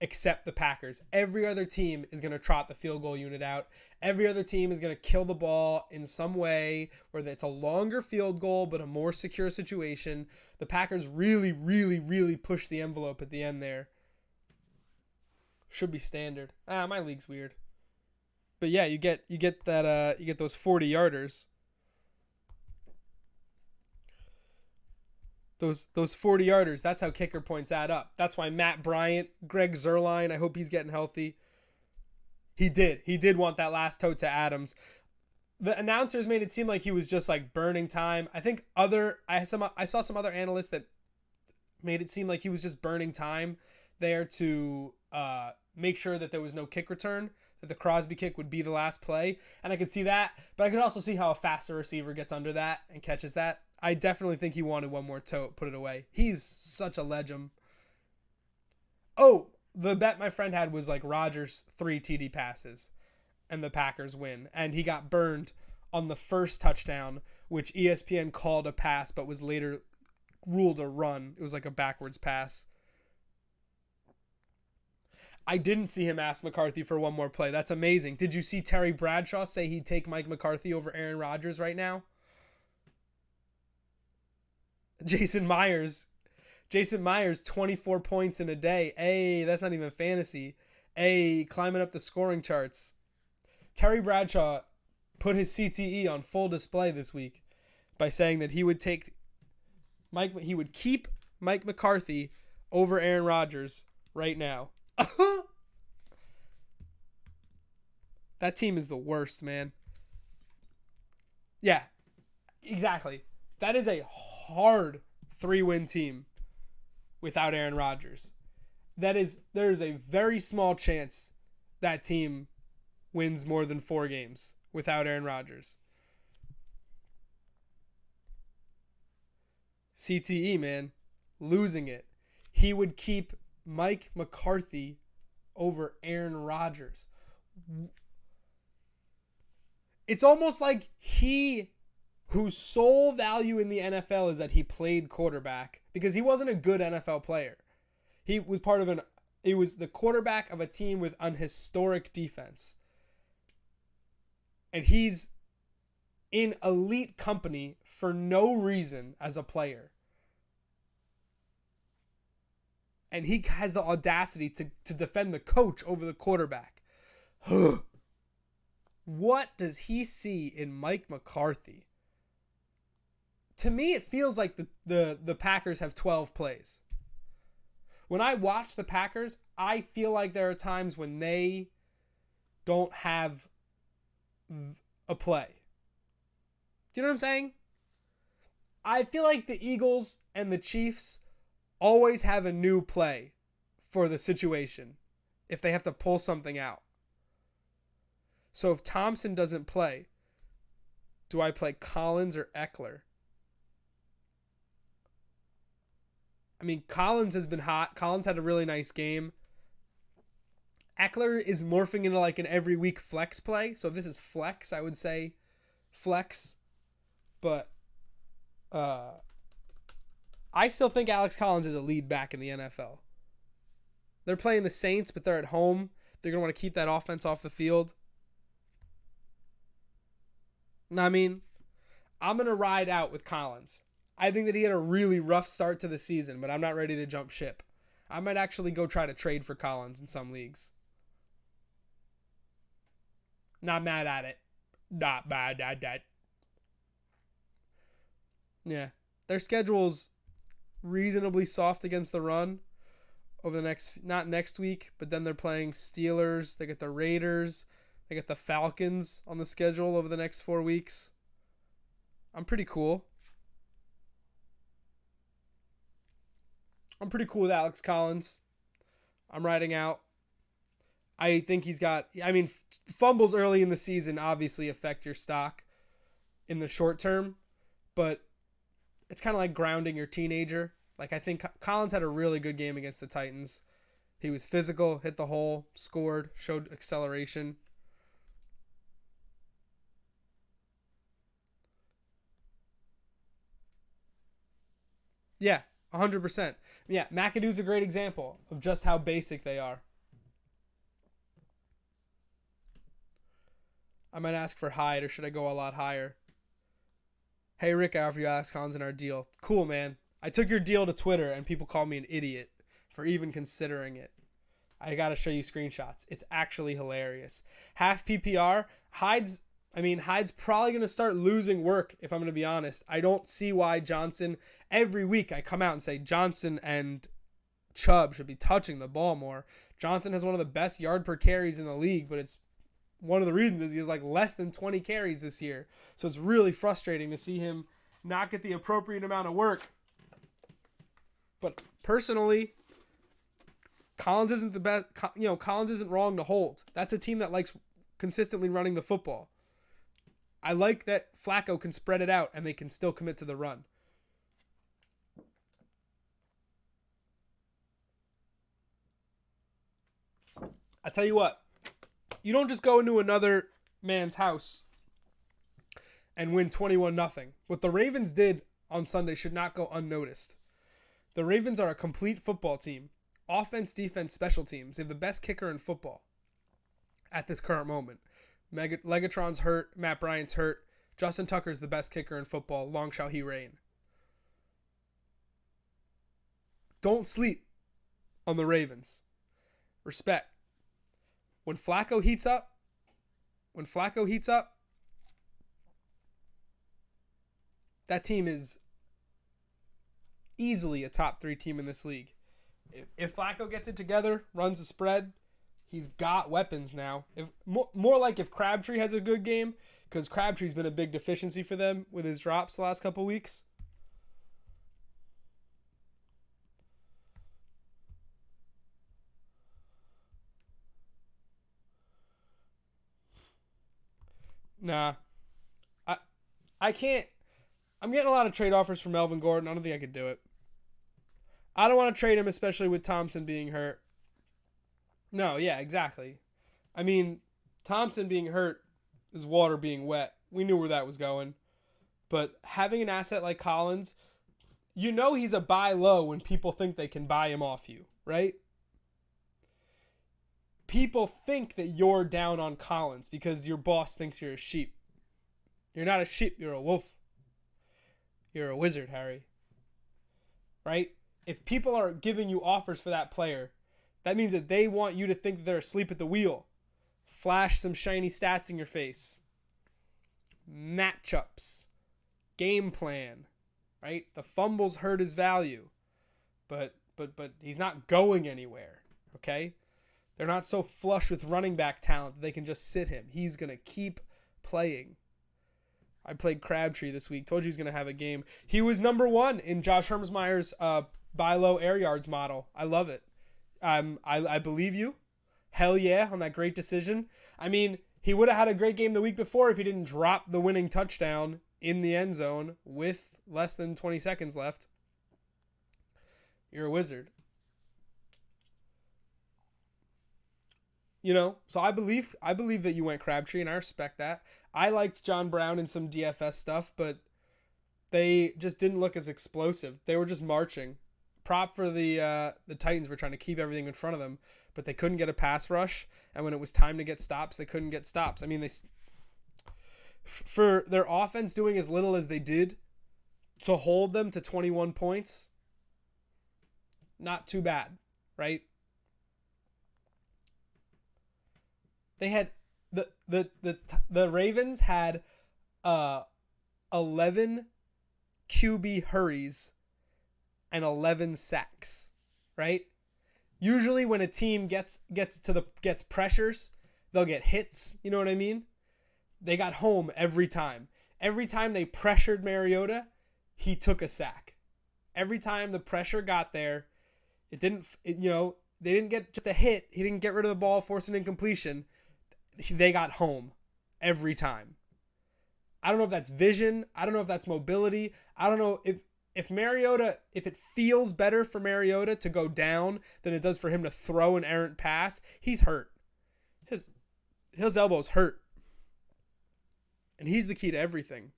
S1: except the Packers. Every other team is going to trot the field goal unit out. Every other team is going to kill the ball in some way, whether it's a longer field goal but a more secure situation. The Packers really, really, really push the envelope at the end there. Should be standard. My league's weird. But yeah, you get that you get those 40-yarders. Those 40-yarders, that's how kicker points add up. That's why Matt Bryant, Greg Zuerlein, I hope he's getting healthy. He did want that last toe to Adams. The announcers made it seem like he was just like burning time. I think I saw some other analysts that made it seem like he was just burning time there to make sure that there was no kick return, that the Crosby kick would be the last play. And I could see that, but I could also see how a faster receiver gets under that and catches that. I definitely think he wanted one more toe, put it away. He's such a legend. Oh, the bet my friend had was like Rodgers 3 TD passes and the Packers win. And he got burned on the first touchdown, which ESPN called a pass but was later ruled a run. It was like a backwards pass. I didn't see him ask McCarthy for one more play. That's amazing. Did you see Terry Bradshaw say he'd take Mike McCarthy over Aaron Rodgers right now? Jason Myers, 24 points in a day. Hey, that's not even fantasy. Hey, climbing up the scoring charts. Terry Bradshaw put his CTE on full display this week by saying that he would keep Mike McCarthy over Aaron Rodgers right now. That team is the worst, man. Yeah, exactly. That is a hard 3-win team without Aaron Rodgers. There is a very small chance that team wins more than 4 games without Aaron Rodgers. CTE, man, losing it. He would keep Mike McCarthy over Aaron Rodgers. It's almost like whose sole value in the NFL is that he played quarterback, because he wasn't a good NFL player. He was the quarterback of a team with an historic defense. And he's in elite company for no reason as a player. And he has the audacity to defend the coach over the quarterback. What does he see in Mike McCarthy? To me, it feels like the Packers have 12 plays. When I watch the Packers, I feel like there are times when they don't have a play. Do you know what I'm saying? I feel like the Eagles and the Chiefs always have a new play for the situation if they have to pull something out. So if Thompson doesn't play, do I play Collins or Eckler? I mean, Collins has been hot. Collins had a really nice game. Eckler is morphing into like an every week flex play. So if this is flex, I would say flex. But I still think Alex Collins is a lead back in the NFL. They're playing the Saints, but they're at home. They're going to want to keep that offense off the field. I mean, I'm going to ride out with Collins. I think that he had a really rough start to the season, but I'm not ready to jump ship. I might actually go try to trade for Collins in some leagues. Not mad at it. Not mad at that. Yeah. Their schedule's reasonably soft against the run. over the next, not next week, but then they're playing Steelers. They get the Raiders. They get the Falcons on the schedule over the next 4 weeks. I'm pretty cool. I'm pretty cool with Alex Collins. I'm riding out. I think he's got, I mean, fumbles early in the season obviously affect your stock in the short term, but it's kind of like grounding your teenager. Like, I think Collins had a really good game against the Titans. He was physical, hit the hole, scored, showed acceleration. Yeah, 100%. Yeah, McAdoo's a great example of just how basic they are. I might ask for Hyde, or should I go a lot higher? Hey, Rick, I offer you Alex Collins in our deal. Cool, man. I took your deal to Twitter, and people call me an idiot for even considering it. I got to show you screenshots. It's actually hilarious. Half PPR, Hyde's probably going to start losing work, if I'm going to be honest. I don't see why Johnson, every week I come out and say Johnson and Chubb should be touching the ball more. Johnson has one of the best yard per carries in the league, but it's one of the reasons is he has like less than 20 carries this year. So it's really frustrating to see him not get the appropriate amount of work. But personally, Collins isn't the best. Collins isn't wrong to hold. That's a team that likes consistently running the football. I like that Flacco can spread it out and they can still commit to the run. I tell you what, you don't just go into another man's house and win 21-0. What the Ravens did on Sunday should not go unnoticed. The Ravens are a complete football team. Offense, defense, special teams. They have the best kicker in football at this current moment. Legatron's hurt. Matt Bryant's hurt. Justin Tucker's the best kicker in football. Long shall he reign. Don't sleep on the Ravens. Respect. When Flacco heats up, that team is easily a top 3 team in this league. If Flacco gets it together, runs the spread, he's got weapons now. If more like if Crabtree has a good game, because Crabtree's been a big deficiency for them with his drops the last couple weeks. Nah. I can't. I'm getting a lot of trade offers from Melvin Gordon. I don't think I could do it. I don't want to trade him, especially with Thompson being hurt. No, yeah, exactly. I mean, Thompson being hurt is water being wet. We knew where that was going. But having an asset like Collins, you know he's a buy low when people think they can buy him off you, right? People think that you're down on Collins because your boss thinks you're a sheep. You're not a sheep, you're a wolf. You're a wizard, Harry. Right? If people are giving you offers for that player, that means that they want you to think that they're asleep at the wheel. Flash some shiny stats in your face. Matchups. Game plan. Right? The fumbles hurt his value. But he's not going anywhere. Okay? They're not so flush with running back talent that they can just sit him. He's going to keep playing. I played Crabtree this week. Told you he's going to have a game. He was number 1 in Josh Hermsmeyer's buy low air yards model. I love it. I believe you. Hell yeah on that great decision. I mean, he would have had a great game the week before if he didn't drop the winning touchdown in the end zone with less than 20 seconds left. You're a wizard. You know, so I believe that you went Crabtree, and I respect that. I liked John Brown in some DFS stuff, but they just didn't look as explosive. They were just marching. Prop for the Titans were trying to keep everything in front of them, but they couldn't get a pass rush, and when it was time to get stops, they couldn't get stops. I mean, for their offense doing as little as they did to hold them to 21 points, not too bad, right? They had the Ravens had 11 QB hurries and 11 sacks, right? Usually when a team gets pressures, they'll get hits. You know what I mean? They got home every time. Every time they pressured Mariota, he took a sack. Every time the pressure got there, they didn't get just a hit. He didn't get rid of the ball, force an incompletion. They got home every time. I don't know if that's vision. I don't know if that's mobility. I don't know if it feels better for Mariota to go down than it does for him to throw an errant pass. He's hurt. His elbow's hurt. And he's the key to everything.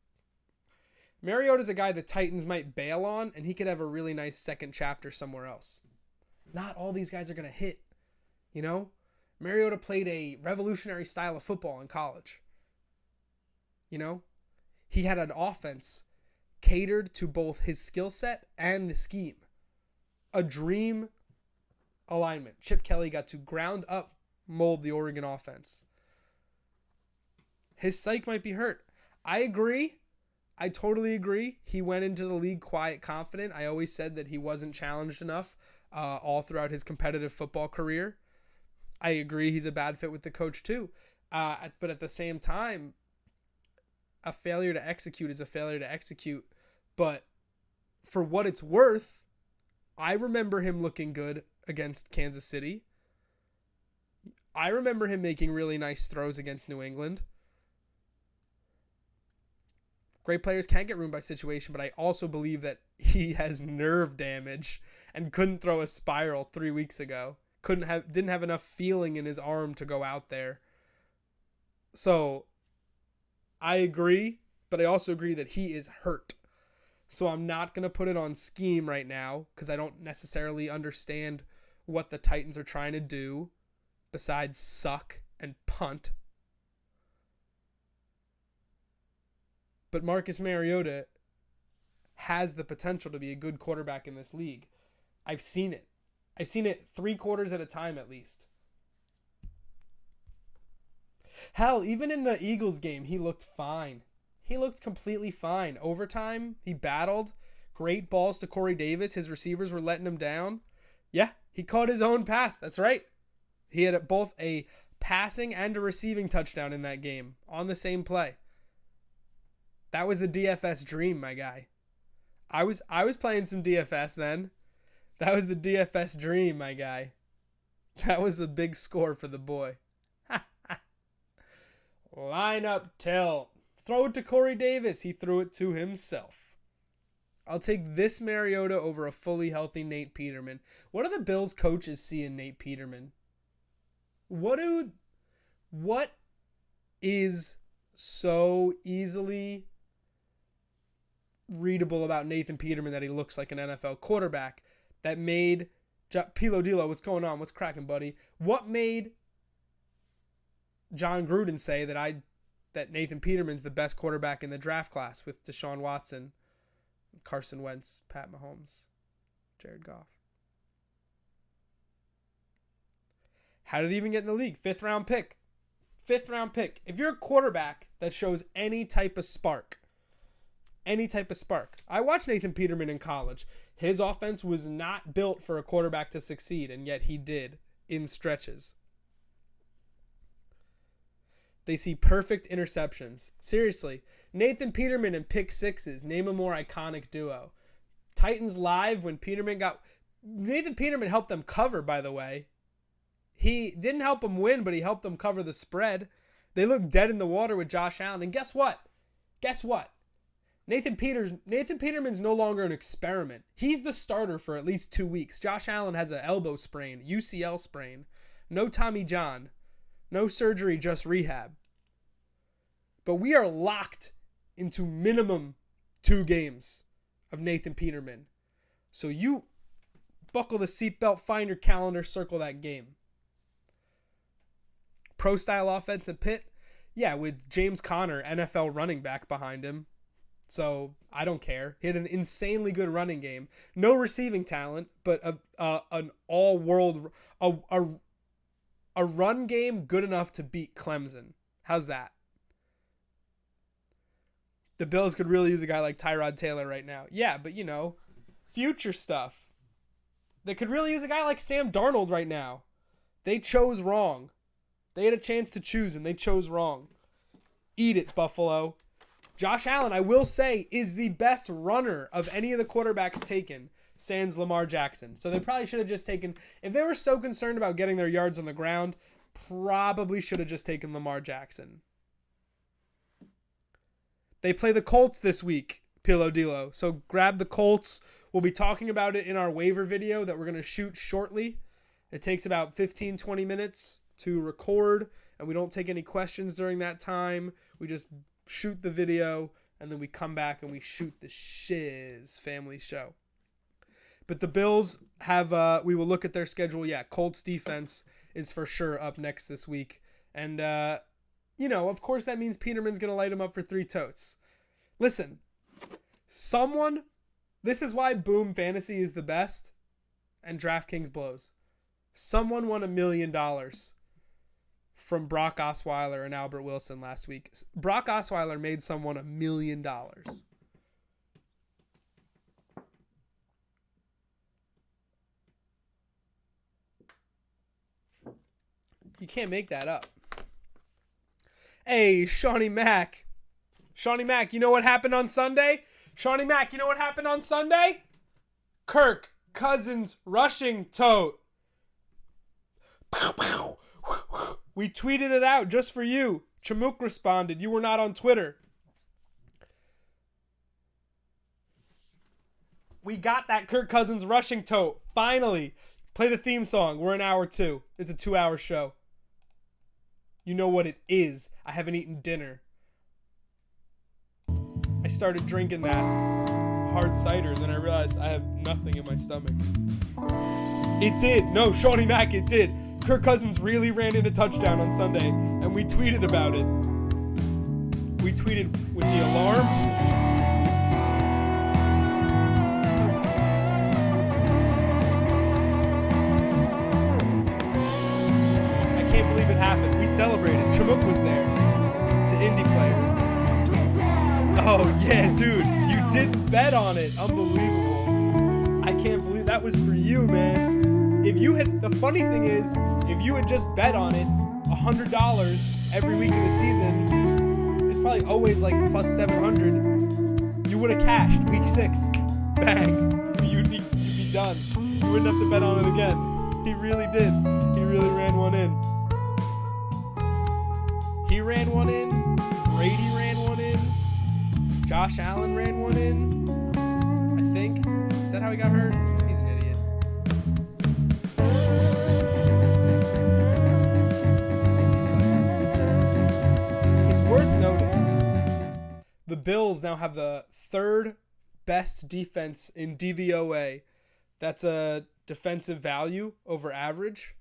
S1: Mariota's a guy the Titans might bail on, and he could have a really nice second chapter somewhere else. Not all these guys are going to hit, you know? Mariota played a revolutionary style of football in college. You know? He had an offense catered to both his skill set and the scheme. A dream alignment. Chip Kelly got to ground up mold the Oregon offense. His psyche might be hurt. I agree. I totally agree. He went into the league quiet, confident. I always said that he wasn't challenged enough all throughout his competitive football career. I agree he's a bad fit with the coach too. But at the same time, a failure to execute is a failure to execute. But for what it's worth, I remember him looking good against Kansas City. I remember him making really nice throws against New England. Great players can't get ruined by situation, but I also believe that he has nerve damage and couldn't throw a spiral 3 weeks ago. Didn't have enough feeling in his arm to go out there. So I agree, but I also agree that he is hurt. So I'm not going to put it on scheme right now because I don't necessarily understand what the Titans are trying to do besides suck and punt. But Marcus Mariota has the potential to be a good quarterback in this league. I've seen it. I've seen it 3 quarters at a time at least. Hell, even in the Eagles game, he looked fine. He looked completely fine. Overtime, he battled. Great balls to Corey Davis. His receivers were letting him down. Yeah, he caught his own pass. That's right. He had both a passing and a receiving touchdown in that game on the same play. That was the DFS dream, my guy. I was playing some DFS then. That was the DFS dream, my guy. That was a big score for the boy. Line up tilt. Throw it to Corey Davis. He threw it to himself. I'll take this Mariota over a fully healthy Nate Peterman. What do the Bills coaches see in Nate Peterman? What is so easily readable about Nathan Peterman that he looks like an NFL quarterback that made Pilo Dilo, what's going on? What's cracking, buddy? What made John Gruden say that Nathan Peterman's the best quarterback in the draft class with Deshaun Watson, Carson Wentz, Pat Mahomes, Jared Goff? How did he even get in the league? 5th round pick. 5th round pick. If you're a quarterback that shows any type of spark. I watched Nathan Peterman in college. His offense was not built for a quarterback to succeed, and yet he did in stretches. They see perfect interceptions. Seriously, Nathan Peterman and pick sixes. Name a more iconic duo. Titans live when Nathan Peterman helped them cover, by the way. He didn't help them win, but he helped them cover the spread. They looked dead in the water with Josh Allen. And guess what? Nathan Peterman's no longer an experiment. He's the starter for at least 2 weeks. Josh Allen has an elbow sprain, UCL sprain. No Tommy John. No surgery, just rehab. But we are locked into minimum 2 games of Nathan Peterman. So you buckle the seatbelt, find your calendar, circle that game. Pro-style offense at Pitt? Yeah, with James Conner, NFL running back behind him. So I don't care. He had an insanely good running game. No receiving talent, but an all-world... A run game good enough to beat Clemson. How's that? The Bills could really use a guy like Tyrod Taylor right now. Yeah, but future stuff. They could really use a guy like Sam Darnold right now. They chose wrong. They had a chance to choose, and they chose wrong. Eat it, Buffalo. Josh Allen, I will say, is the best runner of any of the quarterbacks taken, sans Lamar Jackson. So they probably should have just taken, if they were so concerned about getting their yards on the ground, probably should have just taken Lamar Jackson. They play the Colts this week, Pilo Dilo. So grab the Colts. We'll be talking about it in our waiver video that we're going to shoot shortly. It takes about 15, 20 minutes to record, and we don't take any questions during that time. We just shoot the video, and then we come back and we shoot the Shiz family show. But the Bills have, we will look at their schedule. Yeah, Colts defense is for sure up next this week. And, of course that means Peterman's going to light him up for 3 totes. Listen, this is why Boom Fantasy is the best and DraftKings blows. Someone won $1 million from Brock Osweiler and Albert Wilson last week. Brock Osweiler made someone $1 million. You can't make that up. Hey, Shawnee Mac. Shawnee Mac, you know what happened on Sunday? Shawnee Mac, you know what happened on Sunday? Kirk Cousins rushing tote. We tweeted it out just for you. Chamook responded. You were not on Twitter. We got that Kirk Cousins rushing tote. Finally. Play the theme song. We're in hour 2. It's a 2-hour show. You know what it is. I haven't eaten dinner. I started drinking that hard cider, and then I realized I have nothing in my stomach. It did. No, Shawnee Mac, it did. Kirk Cousins really ran in a touchdown on Sunday, and we tweeted about it. We tweeted with the alarms. I can't believe it happened. We celebrated. Chamook was there. To indie players. Oh, yeah, dude. You did bet on it. Unbelievable. I can't believe that was for you, man. The funny thing is, if you had just bet on it $100 every week of the season, it's probably always like plus 700. You would have cashed week 6. Bang. You'd be done. You wouldn't have to bet on it again. He really did. He really ran one in. He ran one in. Brady ran one in. Josh Allen ran one in. I think. Is that how he got hurt? He's an idiot. It's worth noting, the Bills now have the 3rd best defense in DVOA. That's a defensive value over average.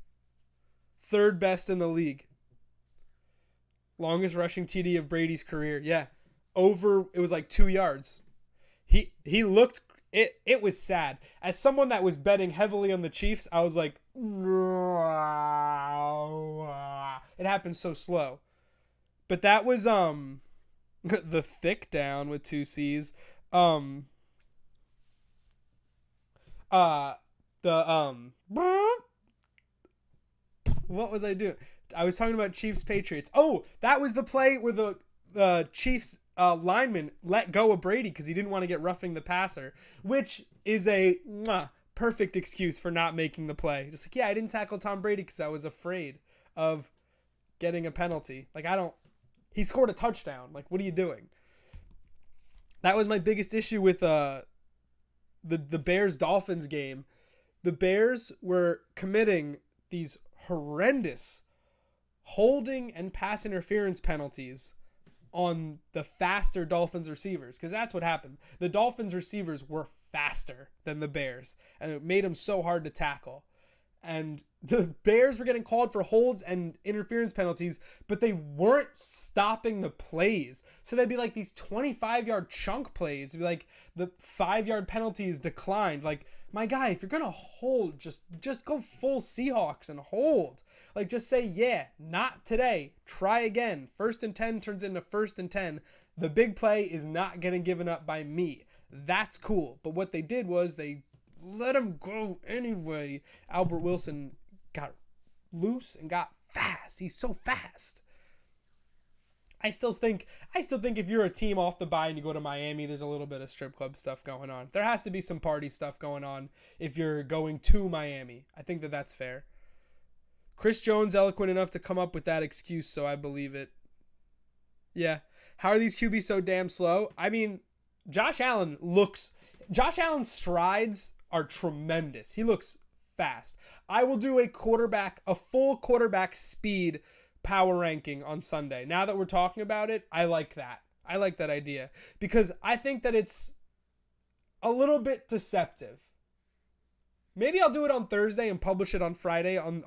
S1: 3rd best in the league. Longest rushing TD of Brady's career. Yeah. It was like 2 yards. He looked, it was sad. As someone that was betting heavily on the Chiefs, I was like, it happened so slow. But that was the thick down with 2 C's. What was I doing? I was talking about Chiefs Patriots. Oh, that was the play where the Chiefs lineman let go of Brady because he didn't want to get roughing the passer, which is a perfect excuse for not making the play. Just like, yeah, I didn't tackle Tom Brady because I was afraid of getting a penalty. Like, he scored a touchdown. Like, what are you doing? That was my biggest issue with the Bears-Dolphins game. The Bears were committing these horrendous holding and pass interference penalties on the faster Dolphins receivers, because that's what happened. The Dolphins receivers were faster than the Bears, and it made them so hard to tackle. And the Bears were getting called for holds and interference penalties, but they weren't stopping the plays. So they'd be like these 25-yard chunk plays. It'd be like the 5-yard penalties declined. Like, my guy, if you're going to hold, just go full Seahawks and hold. Like, just say, yeah, not today. Try again. 1st and 10 turns into 1st and 10. The big play is not getting given up by me. That's cool. But what they did was they let him go anyway. Albert Wilson got loose and got fast. He's so fast. I still think if you're a team off the bye and you go to Miami, there's a little bit of strip club stuff going on. There has to be some party stuff going on if you're going to Miami. I think that that's fair. Chris Jones eloquent enough to come up with that excuse, so I believe it. Yeah. How are these QBs so damn slow? I mean, Josh Allen's strides are tremendous. He looks fast. I will do a full quarterback speed power ranking on Sunday. Now that we're talking about it, I like that. I like that idea because I think that it's a little bit deceptive. Maybe I'll do it on Thursday and publish it on Friday on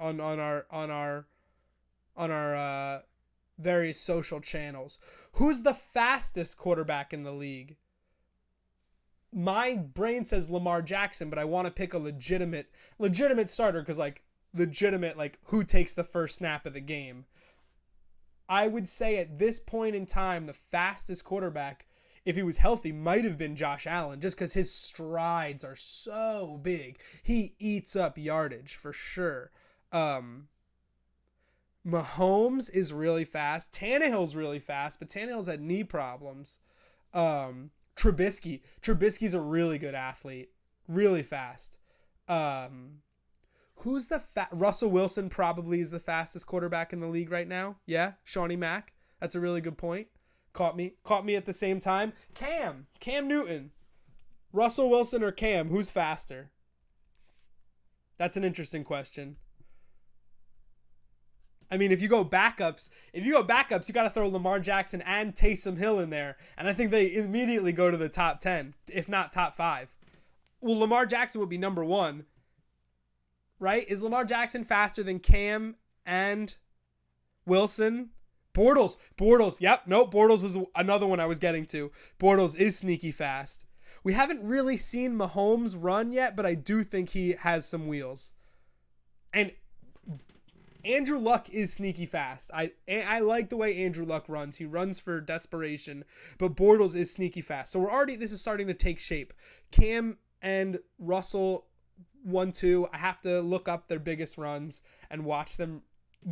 S1: our various social channels. Who's the fastest quarterback in the league? My brain says Lamar Jackson, but I want to pick a legitimate starter because legitimate who takes the first snap of the game. I would say at this point in time, the fastest quarterback, if he was healthy, might have been Josh Allen, just because his strides are so big. He eats up yardage for sure. Mahomes is really fast. Tannehill's really fast, but Tannehill's had knee problems. Trubisky's a really good athlete, really fast. Who's Russell Wilson probably is the fastest quarterback in the league right now. Yeah, Shawnee Mack. That's a really good point. Caught me at the same time. Cam Newton. Russell Wilson or Cam, who's faster? That's an interesting question. I mean, if you go backups, you got to throw Lamar Jackson and Taysom Hill in there, and I think they immediately go to the top 10, if not top 5. Well, Lamar Jackson would be number 1. Right? Is Lamar Jackson faster than Cam and Wilson? Bortles. Yep. Nope. Bortles was another one I was getting to. Bortles is sneaky fast. We haven't really seen Mahomes run yet, but I do think he has some wheels. And Andrew Luck is sneaky fast. I like the way Andrew Luck runs. He runs for desperation, but Bortles is sneaky fast. So this is starting to take shape. Cam and Russell 1-2. I have to look up their biggest runs and watch them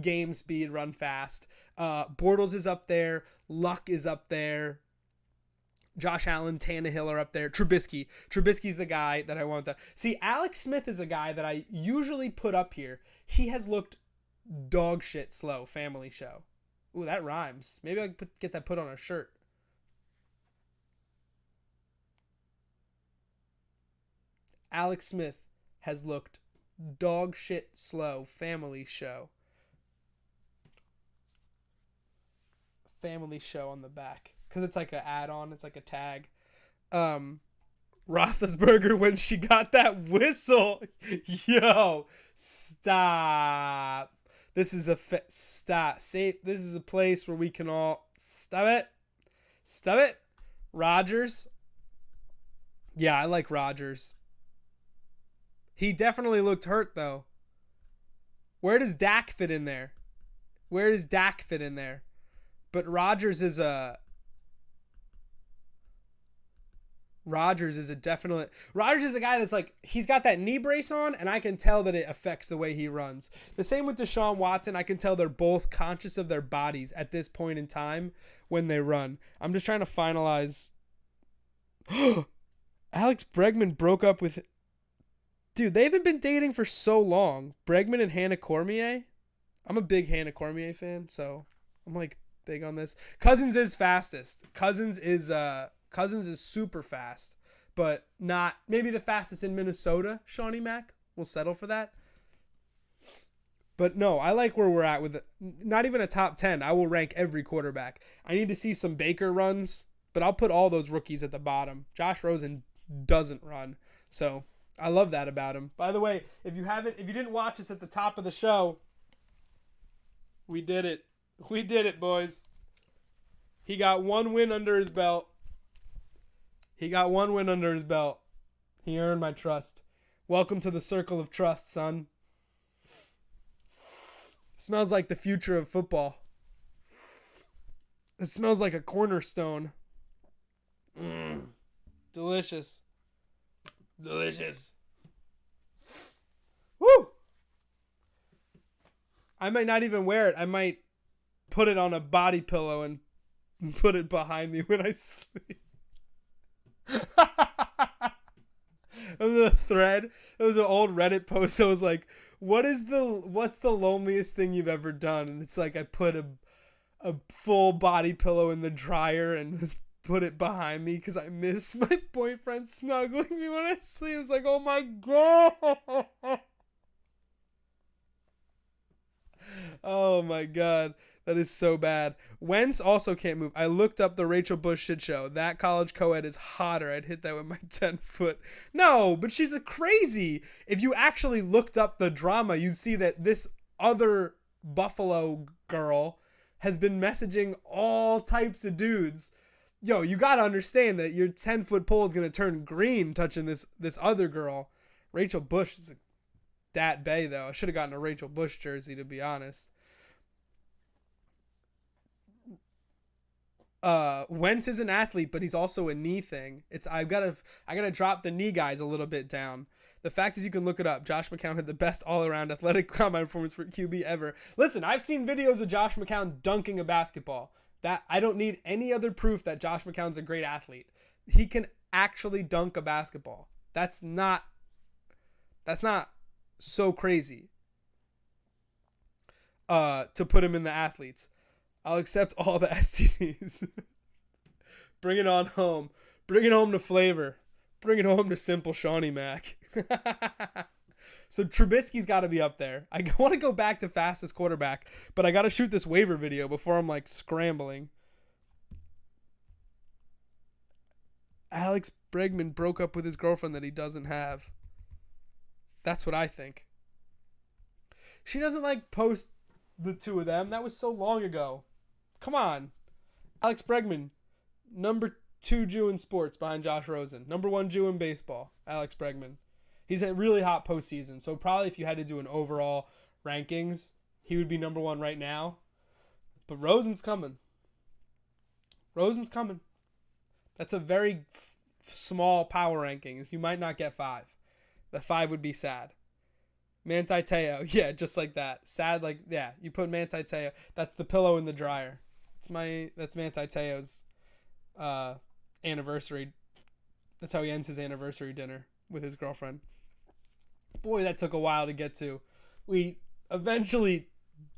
S1: game speed run fast. Bortles is up there. Luck is up there. Josh Allen, Tannehill are up there. Trubisky's the guy that I want to see. Alex Smith is a guy that I usually put up here. He has looked dog shit slow. Family show. Ooh, that rhymes. Maybe I can get that put on a shirt. Alex Smith has looked dog shit slow. Family show. Family show on the back. Because it's like an add-on. It's like a tag. Roethlisberger when she got that whistle. Yo, stop. This is stop. This is a place where we can all stop it. Stop it. Rodgers. Yeah, I like Rodgers. He definitely looked hurt though. Where does Dak fit in there? But Rodgers is a guy that's he's got that knee brace on, and I can tell that it affects the way he runs. The same with Deshaun Watson. I can tell they're both conscious of their bodies at this point in time when they run. I'm just trying to finalize. Alex Bregman broke up with... Dude, they haven't been dating for so long. Bregman and Hannah Cormier. I'm a big Hannah Cormier fan, so I'm big on this. Cousins is fastest. Cousins is super fast, but not maybe the fastest in Minnesota. Shawnee Mack, we'll settle for that. But no, I like where we're at with not even a top 10. I will rank every quarterback. I need to see some Baker runs, but I'll put all those rookies at the bottom. Josh Rosen doesn't run, so I love that about him. By the way, if you didn't watch us at the top of the show, we did it. We did it, boys. He got one win under his belt. He earned my trust. Welcome to the circle of trust, son. Smells like the future of football. It smells like a cornerstone. Delicious. I might not even wear it. I might put it on a body pillow and put it behind me when I sleep. The thread, it was an old Reddit post that was like, what's the loneliest thing you've ever done? And it's like, I put a full body pillow in the dryer and put it behind me because I miss my boyfriend snuggling me when I sleep. It's like, oh my god. Oh my god. That is so bad. Wentz also can't move. I looked up the Rachel Bush shit show. That college co-ed is hotter. I'd hit that with my 10-foot. No, but she's a crazy. If you actually looked up the drama, you'd see that this other Buffalo girl has been messaging all types of dudes. Yo, you got to understand that your 10-foot pole is going to turn green touching this other girl. Rachel Bush is a dat bae, though. I should have gotten a Rachel Bush jersey, to be honest. Wentz is an athlete, but he's also a knee thing. I gotta drop the knee guys a little bit down. The fact is, you can look it up. Josh McCown had the best all-around athletic combine performance for QB ever. Listen, I've seen videos of Josh McCown dunking a basketball. That I don't need any other proof that Josh McCown's a great athlete. He can actually dunk a basketball. That's not so crazy. To put him in the athletes. I'll accept all the STDs. Bring it on home. Bring it home to Flavor. Bring it home to Simple Shawnee Mac. So Trubisky's got to be up there. I want to go back to fastest quarterback, but I got to shoot this waiver video before I'm like scrambling. Alex Bregman broke up with his girlfriend that he doesn't have. That's what I think. She doesn't like post the two of them. That was so long ago. Come on. Alex Bregman, number 2 Jew in sports behind Josh Rosen. Number 1 Jew in baseball, Alex Bregman. He's a really hot postseason. So probably if you had to do an overall rankings, he would be number 1 right now. But Rosen's coming. Rosen's coming. That's a very small power rankings. You might not get 5. The 5 would be sad. Manti Te'o. Yeah, just like that. Sad, like, yeah, you put Manti Te'o. That's the pillow in the dryer. That's Manti Te'o's anniversary. That's how he ends his anniversary dinner with his girlfriend. Boy, that took a while to get to. We eventually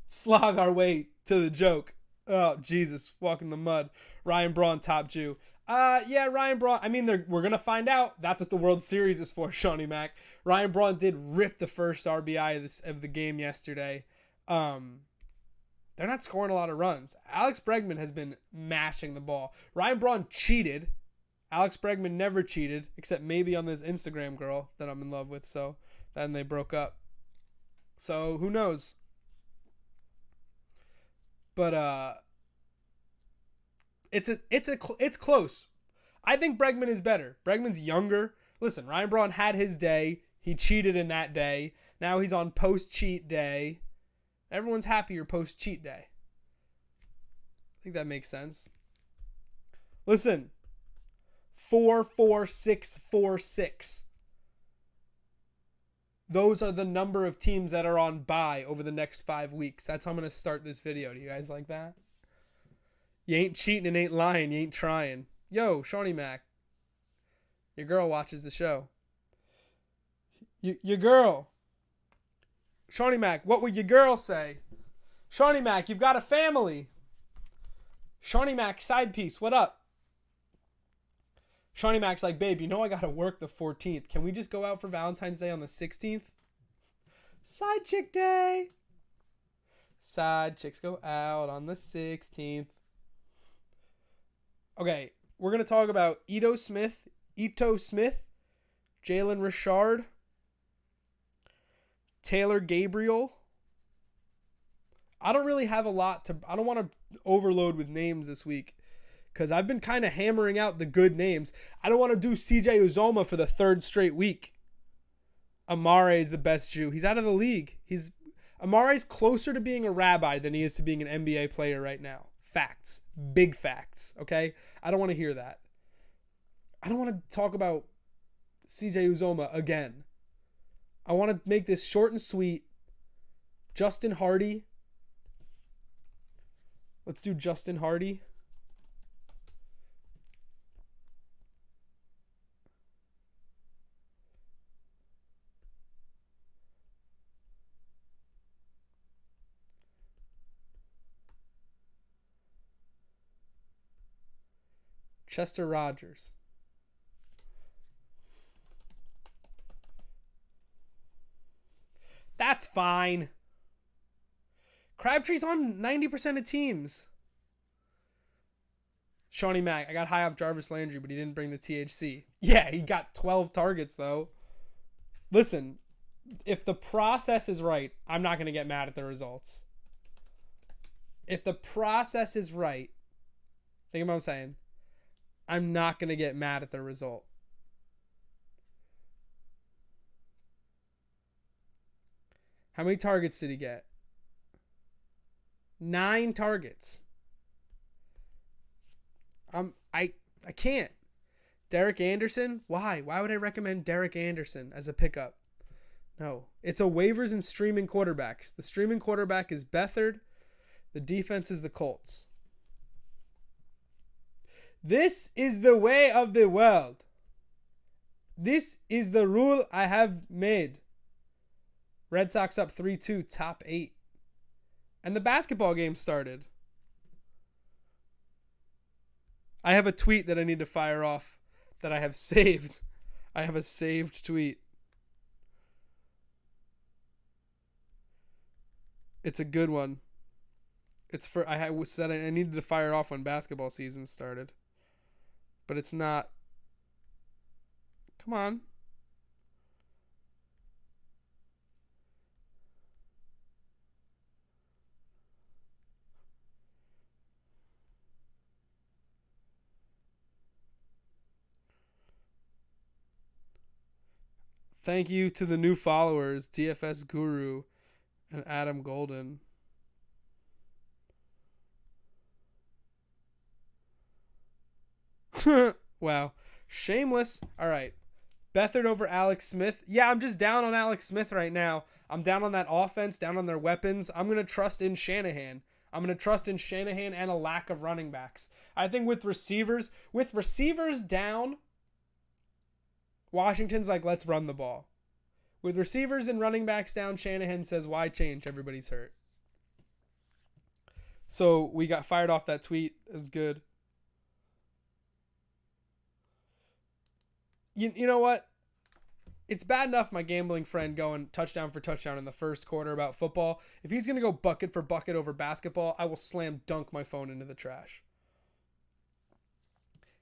S1: slog our way to the joke. Oh, Jesus, walking the mud. Ryan Braun, top Jew. Yeah, Ryan Braun. I mean, we're going to find out. That's what the World Series is for, Shawnee Mac. Ryan Braun did rip the first RBI of the game yesterday. They're not scoring a lot of runs. Alex Bregman has been mashing the ball. Ryan Braun cheated. Alex Bregman never cheated, except maybe on this Instagram girl that I'm in love with. So then they broke up. So who knows? But it's close. I think Bregman is better. Bregman's younger. Listen, Ryan Braun had his day. He cheated in that day. Now he's on post-cheat day. Everyone's happier post-cheat day. I think that makes sense. Listen. 4-4-6-4-6. Those are the number of teams that are on bye over the next 5 weeks. That's how I'm going to start this video. Do you guys like that? You ain't cheating and ain't lying. You ain't trying. Yo, Shawnee Mac. Your girl watches the show. Your girl. Shawnee Mac, what would your girl say? Shawnee Mac, you've got a family. Shawnee Mac, side piece, what up? Shawnee Mac's like, babe, you know I got to work the 14th. Can we just go out for Valentine's Day on the 16th? Side chick day. Side chicks go out on the 16th. Okay, we're going to talk about Ito Smith, Jalen Richard, Taylor Gabriel. I don't really have a lot I don't want to overload with names this week because I've been kind of hammering out the good names. I don't want to do CJ Uzomah for the 3rd straight week. Amare is the best Jew. He's out of the league. Amare's closer to being a rabbi than he is to being an NBA player right now. Facts. Big facts. Okay? I don't want to hear that. I don't want to talk about CJ Uzomah again. I want to make this short and sweet. Justin Hardy Let's do Justin Hardy. Chester Rogers. That's fine. Crabtree's on 90% of teams. Shawnee Mack. I got high off Jarvis Landry, but he didn't bring the THC. Yeah, he got 12 targets, though. Listen, if the process is right, I'm not going to get mad at the results. If the process is right, think of what I'm saying. I'm not going to get mad at the result. How many targets did he get? 9 targets. I can't. Derek Anderson? Why? Why would I recommend Derek Anderson as a pickup? No. It's a waivers and streaming quarterbacks. The streaming quarterback is Beathard. The defense is the Colts. This is the way of the world. This is the rule I have made. Red Sox up 3-2, top 8. And the basketball game started. I have a tweet that I need to fire off that I have saved. I have a saved tweet. It's a good one. It's for I said I needed to fire off when basketball season started. But it's not. Come on. Thank you to the new followers, DFS Guru and Adam Golden. Wow. Shameless. All right. Beathard over Alex Smith. Yeah, I'm just down on Alex Smith right now. I'm down on that offense, down on their weapons. I'm going to trust in Shanahan. I'm going to trust in Shanahan and a lack of running backs. I think with receivers down, Washington's like, let's run the ball. With receivers and running backs down, Shanahan says, why change? Everybody's hurt. So we got fired off that tweet. It was good. You know what? It's bad enough my gambling friend going touchdown for touchdown in the first quarter about football. If he's going to go bucket for bucket over basketball, I will slam dunk my phone into the trash.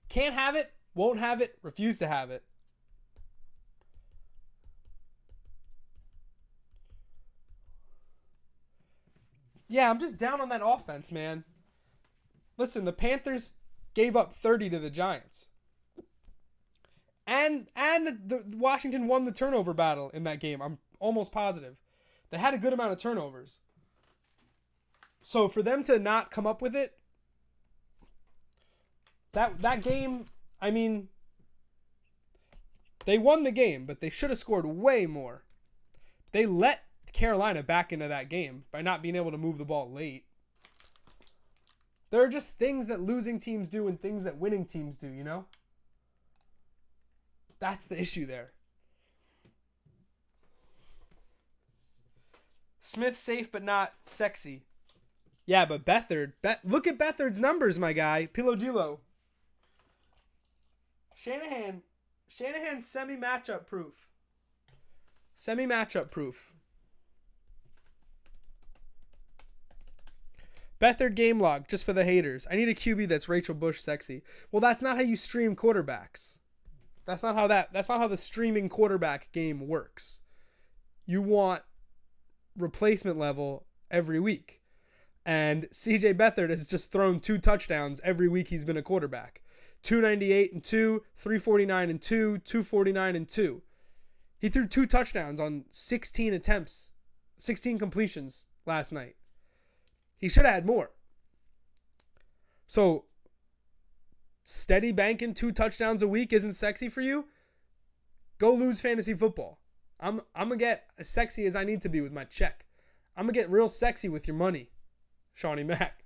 S1: Can't have it, won't have it, refuse to have it. Yeah, I'm just down on that offense, man. Listen, the Panthers gave up 30 to the Giants. And the Washington won the turnover battle in that game. I'm almost positive. They had a good amount of turnovers. So for them to not come up with it, that game, I mean, they won the game, but they should have scored way more. They let Carolina back into that game by not being able to move the ball late. There are just things that losing teams do and things that winning teams do, you know? That's the issue there. Smith safe but not sexy. Yeah, but Beathard. Look at Beathard's numbers, my guy. Pilodilo. Shanahan semi-matchup proof. Semi-matchup proof. Beathard game log, just for the haters. I need a QB that's Rachel Bush sexy. Well, that's not how you stream quarterbacks. That's not how the streaming quarterback game works. You want replacement level every week. And CJ Beathard has just thrown 2 touchdowns every week he's been a quarterback. 298 and 2, 349 and 2, 249 and 2. He threw 2 touchdowns on 16 attempts, 16 completions last night. He should have had more. So, steady banking 2 touchdowns a week isn't sexy for you? Go lose fantasy football. I'm going to get as sexy as I need to be with my check. I'm going to get real sexy with your money, Shawnee Mack.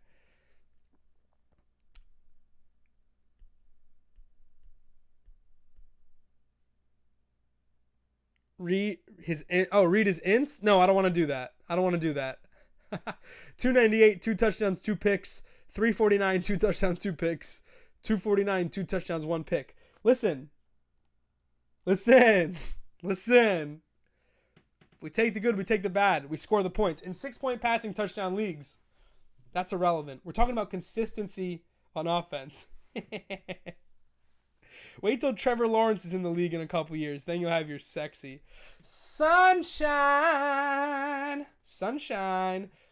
S1: Read his ints? No, I don't want to do that. 298, 2 touchdowns, 2 picks. 349, 2 touchdowns, 2 picks. 249, 2 touchdowns, 1 pick. Listen. We take the good, we take the bad. We score the points. In 6-point passing touchdown leagues, that's irrelevant. We're talking about consistency on offense. Wait till Trevor Lawrence is in the league in a couple years. Then you'll have your sexy sunshine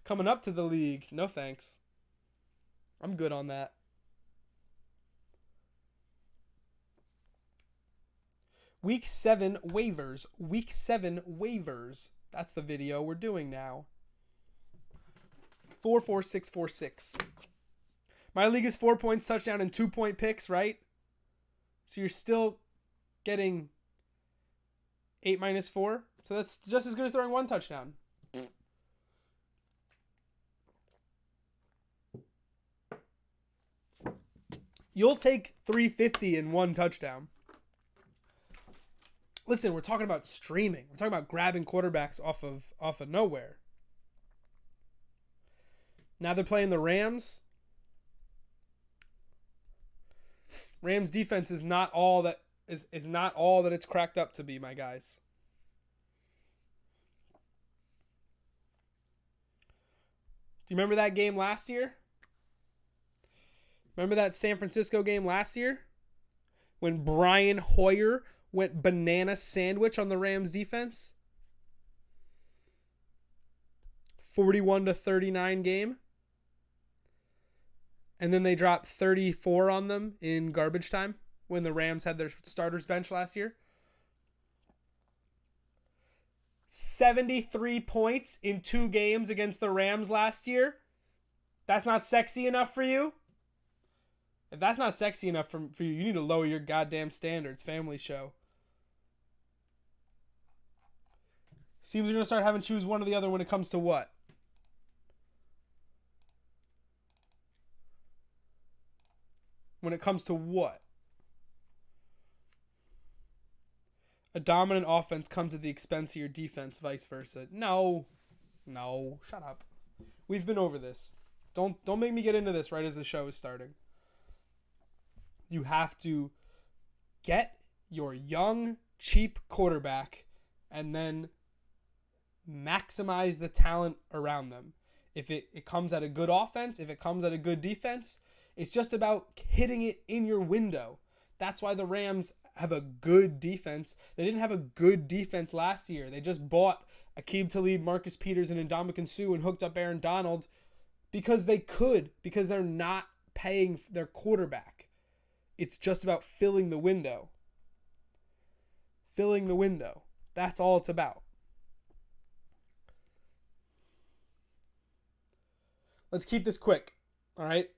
S1: coming up to the league. No thanks. I'm good on that. Week 7 waivers. That's the video we're doing now. 44646. My league is 4 points touchdown and 2-point picks, right? So you're still getting 8 minus 4. So that's just as good as throwing 1 touchdown. You'll take 350 in 1 touchdown. Listen, we're talking about streaming. We're talking about grabbing quarterbacks off of nowhere. Now they're playing the Rams. Rams defense is not all that is not all that it's cracked up to be, my guys. Do you remember that game last year? Remember that San Francisco game last year? When Brian Hoyer went banana sandwich on the Rams defense? 41-39 game. And then they dropped 34 on them in garbage time when the Rams had their starters bench last year. 73 points in 2 games against the Rams last year. That's not sexy enough for you? If that's not sexy enough for you, you need to lower your goddamn standards, family show. Seems we're going to start having to choose one or the other when it comes to what? When it comes to what? A dominant offense comes at the expense of your defense, vice versa. No, shut up. We've been over this. Don't make me get into this right as the show is starting. You have to get your young, cheap quarterback and then maximize the talent around them. If it comes at a good offense, if it comes at a good defense, it's just about hitting it in your window. That's why the Rams have a good defense. They didn't have a good defense last year. They just bought Aqib Talib, Marcus Peters, and Ndamukong Suh and hooked up Aaron Donald because they could, because they're not paying their quarterback. It's just about filling the window. Filling the window. That's all it's about. Let's keep this quick. All right?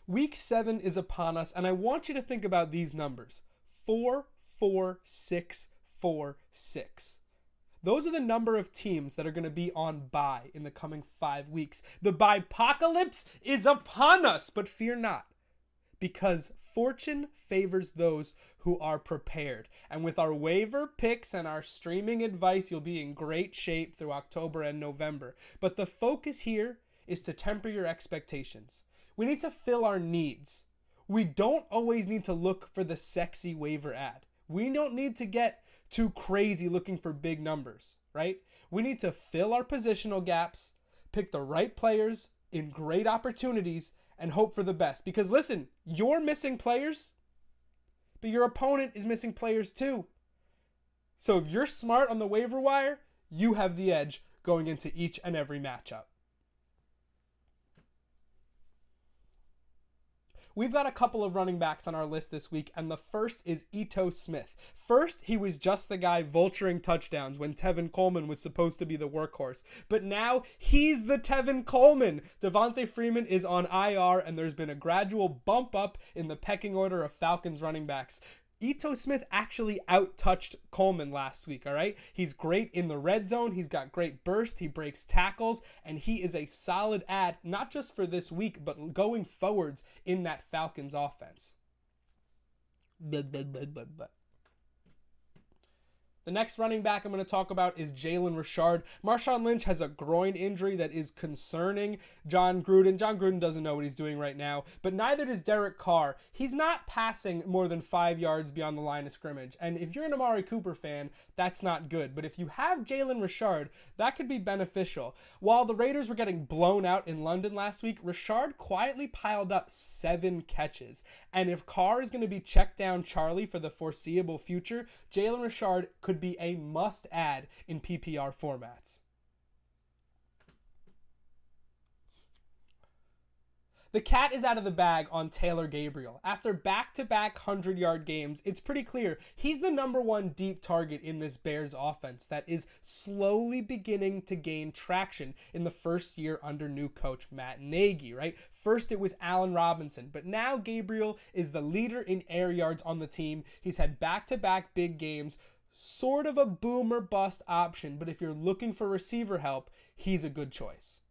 S1: Week 7 is upon us, and I want you to think about these numbers. 4, 4, 6, 4, 6. Those are the number of teams that are going to be on bye in the coming 5 weeks. The bye-pocalypse is upon us, but fear not, because fortune favors those who are prepared. And with our waiver picks and our streaming advice, you'll be in great shape through October and November. But the focus here is to temper your expectations. We need to fill our needs. We don't always need to look for the sexy waiver ad. We don't need to get too crazy looking for big numbers, right? We need to fill our positional gaps, pick the right players in great opportunities, and hope for the best. Because listen, you're missing players, but your opponent is missing players too. So if you're smart on the waiver wire, you have the edge going into each and every matchup. We've got a couple of running backs on our list this week, and the first is Ito Smith. First, he was just the guy vulturing touchdowns when Tevin Coleman was supposed to be the workhorse. But now, he's the Tevin Coleman. Devontae Freeman is on IR, and there's been a gradual bump up in the pecking order of Falcons running backs. Ito Smith actually out-touched Coleman last week, all right? He's great in the red zone. He's got great burst. He breaks tackles, and he is a solid add, not just for this week, but going forwards in that Falcons offense. The next running back I'm going to talk about is Jalen Richard. Marshawn Lynch has a groin injury that is concerning Jon Gruden. Jon Gruden doesn't know what he's doing right now, but neither does Derek Carr. He's not passing more than 5 yards beyond the line of scrimmage, and if you're an Amari Cooper fan, that's not good. But if you have Jalen Richard, that could be beneficial. While the Raiders were getting blown out in London last week, Richard quietly piled up 7 catches. And if Carr is going to be checked down Charlie for the foreseeable future, Jalen Richard could be a must-add in PPR formats. The cat is out of the bag on Taylor Gabriel. After back-to-back 100-yard games, it's pretty clear he's the number one deep target in this Bears offense that is slowly beginning to gain traction in the first year under new coach Matt Nagy, right? First it was Allen Robinson, but now Gabriel is the leader in air yards on the team. He's had back-to-back big games, sort of a boom or bust option, but if you're looking for receiver help, he's a good choice.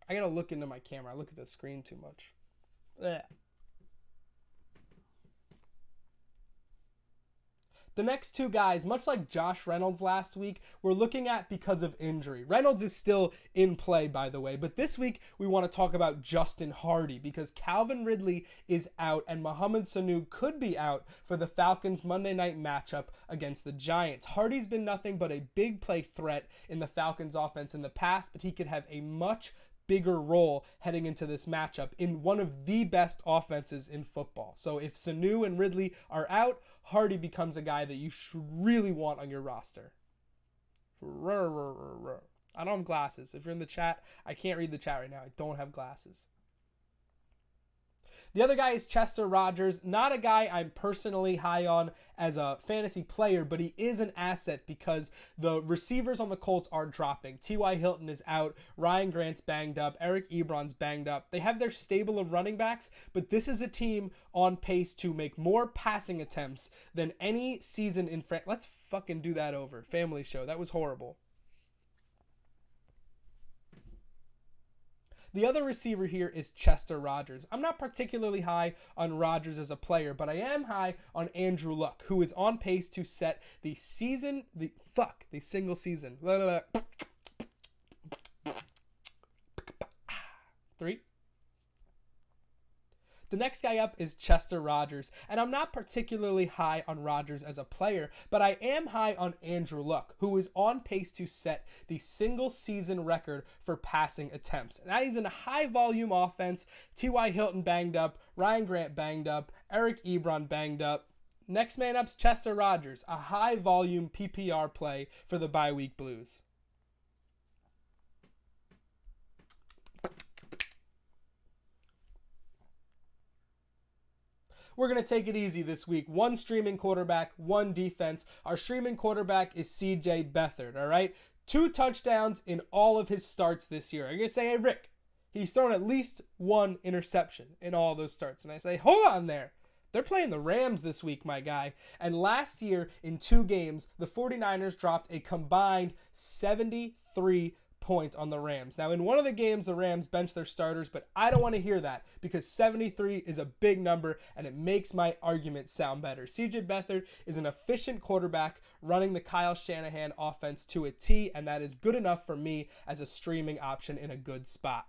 S1: I gotta look into my camera. I look at the screen too much. Ugh. The next two guys, much like Josh Reynolds last week, we're looking at because of injury. Reynolds is still in play, by the way, but this week we want to talk about Justin Hardy because Calvin Ridley is out and Mohamed Sanu could be out for the Falcons Monday night matchup against the Giants. Hardy's been nothing but a big play threat in the Falcons offense in the past, but he could have a much bigger role heading into this matchup in one of the best offenses in football. So if Sanu and Ridley are out, Hardy becomes a guy that you should really want on your roster. I don't have glasses. If you're in the chat, I can't read the chat right now. I don't have glasses. The other guy is Chester Rogers, not a guy I'm personally high on as a fantasy player, but he is an asset because the receivers on the Colts are dropping. T.Y. Hilton is out, Ryan Grant's banged up, Eric Ebron's banged up. They have their stable of running backs, but this is a team on pace to make more passing attempts than any season in France. Let's fucking do that over. Family show. That was horrible. The other receiver here is Chester Rogers. I'm not particularly high on Rogers as a player, but I am high on Andrew Luck, who is on pace to set the single season. 3. The next guy up is Chester Rogers, and I'm not particularly high on Rogers as a player, but I am high on Andrew Luck, who is on pace to set the single season record for passing attempts. And that is in a high volume offense. T.Y. Hilton banged up, Ryan Grant banged up, Eric Ebron banged up. Next man up's Chester Rogers, a high volume PPR play for the bye week Blues. We're going to take it easy this week. One streaming quarterback, one defense. Our streaming quarterback is CJ Beathard, all right? 2 touchdowns in all of his starts this year. I'm going to say, hey, Rick, he's thrown at least 1 interception in all those starts. And I say, hold on there. They're playing the Rams this week, my guy. And last year, in 2 games, the 49ers dropped a combined 73 points on the Rams. Now, in one of the games, the Rams benched their starters, but I don't want to hear that because 73 is a big number and it makes my argument sound better. CJ Beathard is an efficient quarterback running the Kyle Shanahan offense to a T, and that is good enough for me as a streaming option in a good spot.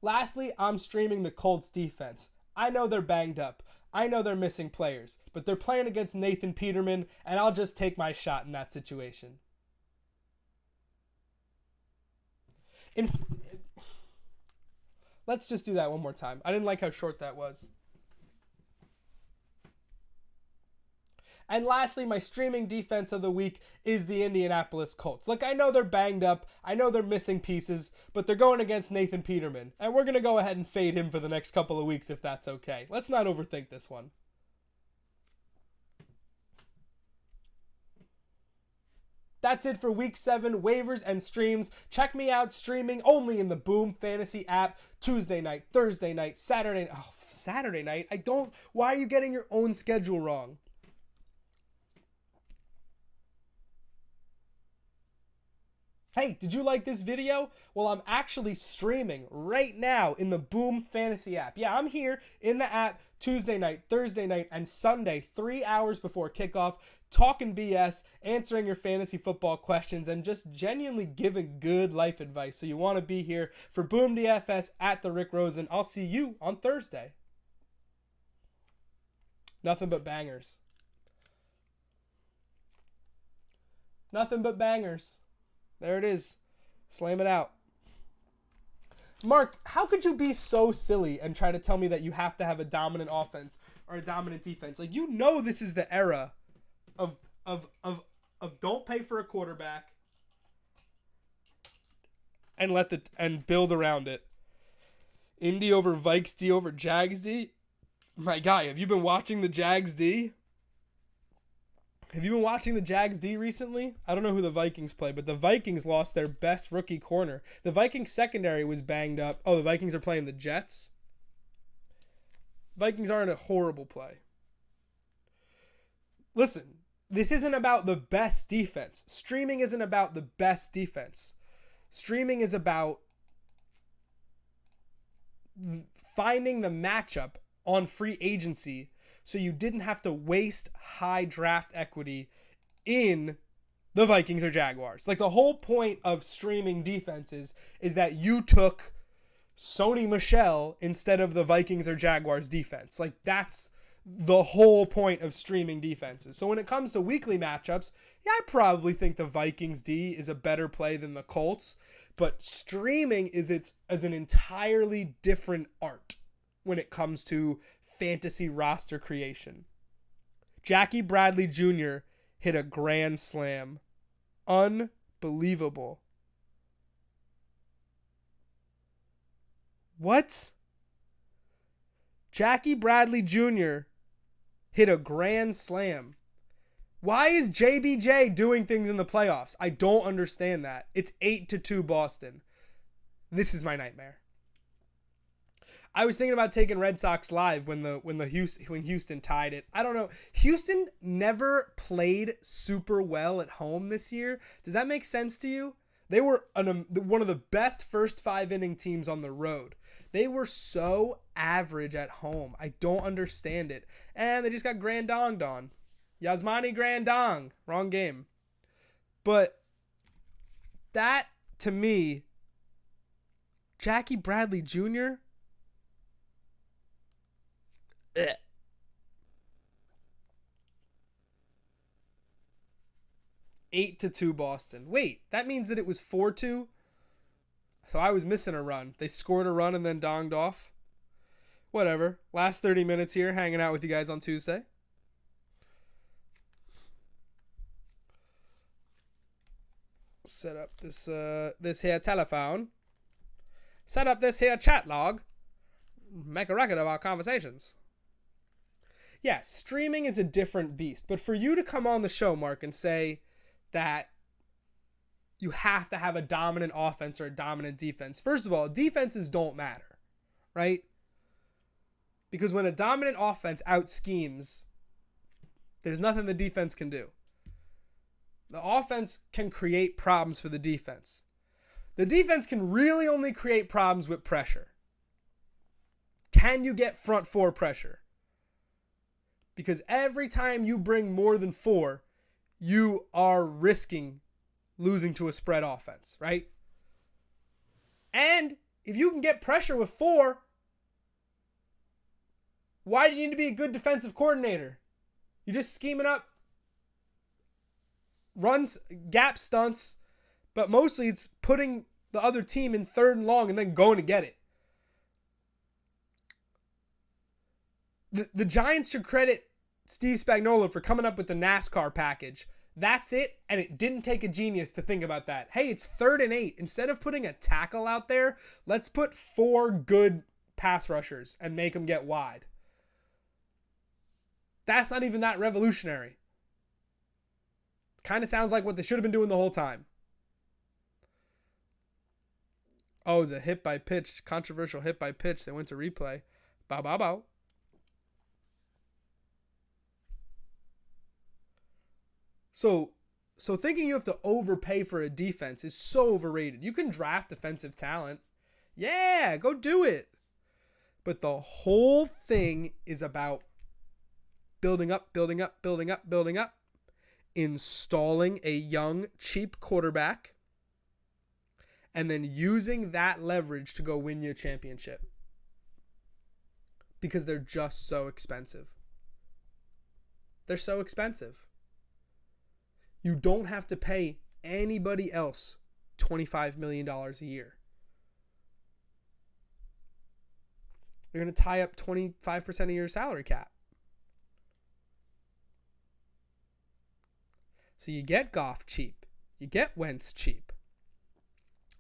S1: Lastly, I'm streaming the Colts defense. I know they're banged up. I know they're missing players, but they're playing against Nathan Peterman, and I'll just take my shot in that situation. Let's just do that one more time. I didn't like how short that was. And lastly, my streaming defense of the week is the Indianapolis Colts. Look, I know they're banged up. I know they're missing pieces, but they're going against Nathan Peterman. And we're going to go ahead and fade him for the next couple of weeks if that's okay. Let's not overthink this one. That's it for week 7 waivers and streams. Check me out streaming only in the Boom Fantasy app Tuesday night, Thursday night, Saturday. Oh, Saturday night? Why are you getting your own schedule wrong? Hey, did you like this video? Well, I'm actually streaming right now in the Boom Fantasy app. Yeah, I'm here in the app Tuesday night, Thursday night, and Sunday, 3 hours before kickoff, talking BS, answering your fantasy football questions, and just genuinely giving good life advice. So you want to be here for Boom DFS at the Rick Rosen. I'll see you on Thursday. Nothing but bangers. Nothing but bangers. There it is. Slam it out. Mark, how could you be so silly and try to tell me that you have to have a dominant offense or a dominant defense? Like, you know this is the era of don't pay for a quarterback and build around it. Indy over Vikes D over Jags D. My guy, have you been watching the Jags D? Have you been watching the Jags D recently? I don't know who the Vikings play, but the Vikings lost their best rookie corner. The Vikings secondary was banged up. Oh, the Vikings are playing the Jets? Vikings are in a horrible play. Listen, this isn't about the best defense. Streaming isn't about the best defense. Streaming is about finding the matchup on free agency so you didn't have to waste high draft equity in the Vikings or Jaguars. Like, the whole point of streaming defenses is that you took Sony Michel instead of the Vikings or Jaguars defense. Like, that's the whole point of streaming defenses. So when it comes to weekly matchups, yeah, I probably think the Vikings D is a better play than the Colts, but streaming is an entirely different art when it comes to fantasy roster creation. Jackie Bradley Jr. hit a grand slam. Unbelievable. What? Jackie Bradley Jr. hit a grand slam. Why is JBJ doing things in the playoffs? I don't understand that. It's 8-2 Boston. This is my nightmare. I was thinking about taking Red Sox live when Houston tied it. I don't know. Houston never played super well at home this year. Does that make sense to you? They were one of the best first 5 inning teams on the road. They were so average at home. I don't understand it. And they just got Grandonged on. Yasmani Grandong. Wrong game. But that, to me, Jackie Bradley Jr., 8-2 Boston. Wait, that means that it was 4-2? So I was missing a run. They scored a run and then donged off. Whatever. Last 30 minutes here, hanging out with you guys on Tuesday. Set up this here telephone. Set up this here chat log. Make a record of our conversations. Yeah, streaming is a different beast. But for you to come on the show, Mark, and say that you have to have a dominant offense or a dominant defense. First of all, defenses don't matter, right? Because when a dominant offense out-schemes, there's nothing the defense can do. The offense can create problems for the defense. The defense can really only create problems with pressure. Can you get front 4 pressure? Because every time you bring more than 4, you are risking losing to a spread offense, right? And if you can get pressure with 4, why do you need to be a good defensive coordinator? You're just scheming up runs, gap stunts, but mostly it's putting the other team in 3rd and long and then going to get it. The Giants should credit Steve Spagnuolo for coming up with the NASCAR package. That's it, and it didn't take a genius to think about that. Hey, it's 3rd and 8. Instead of putting a tackle out there, let's put 4 good pass rushers and make them get wide. That's not even that revolutionary. Kind of sounds like what they should have been doing the whole time. Oh, it was a hit by pitch, controversial hit by pitch. They went to replay. Bow, bow, bow. So thinking you have to overpay for a defense is so overrated. You can draft defensive talent. Yeah, go do it. But the whole thing is about building up, installing a young, cheap quarterback, and then using that leverage to go win you a championship. Because they're just so expensive. They're so expensive. You don't have to pay anybody else $25 million a year. You're going to tie up 25% of your salary cap. So you get Goff cheap. You get Wentz cheap.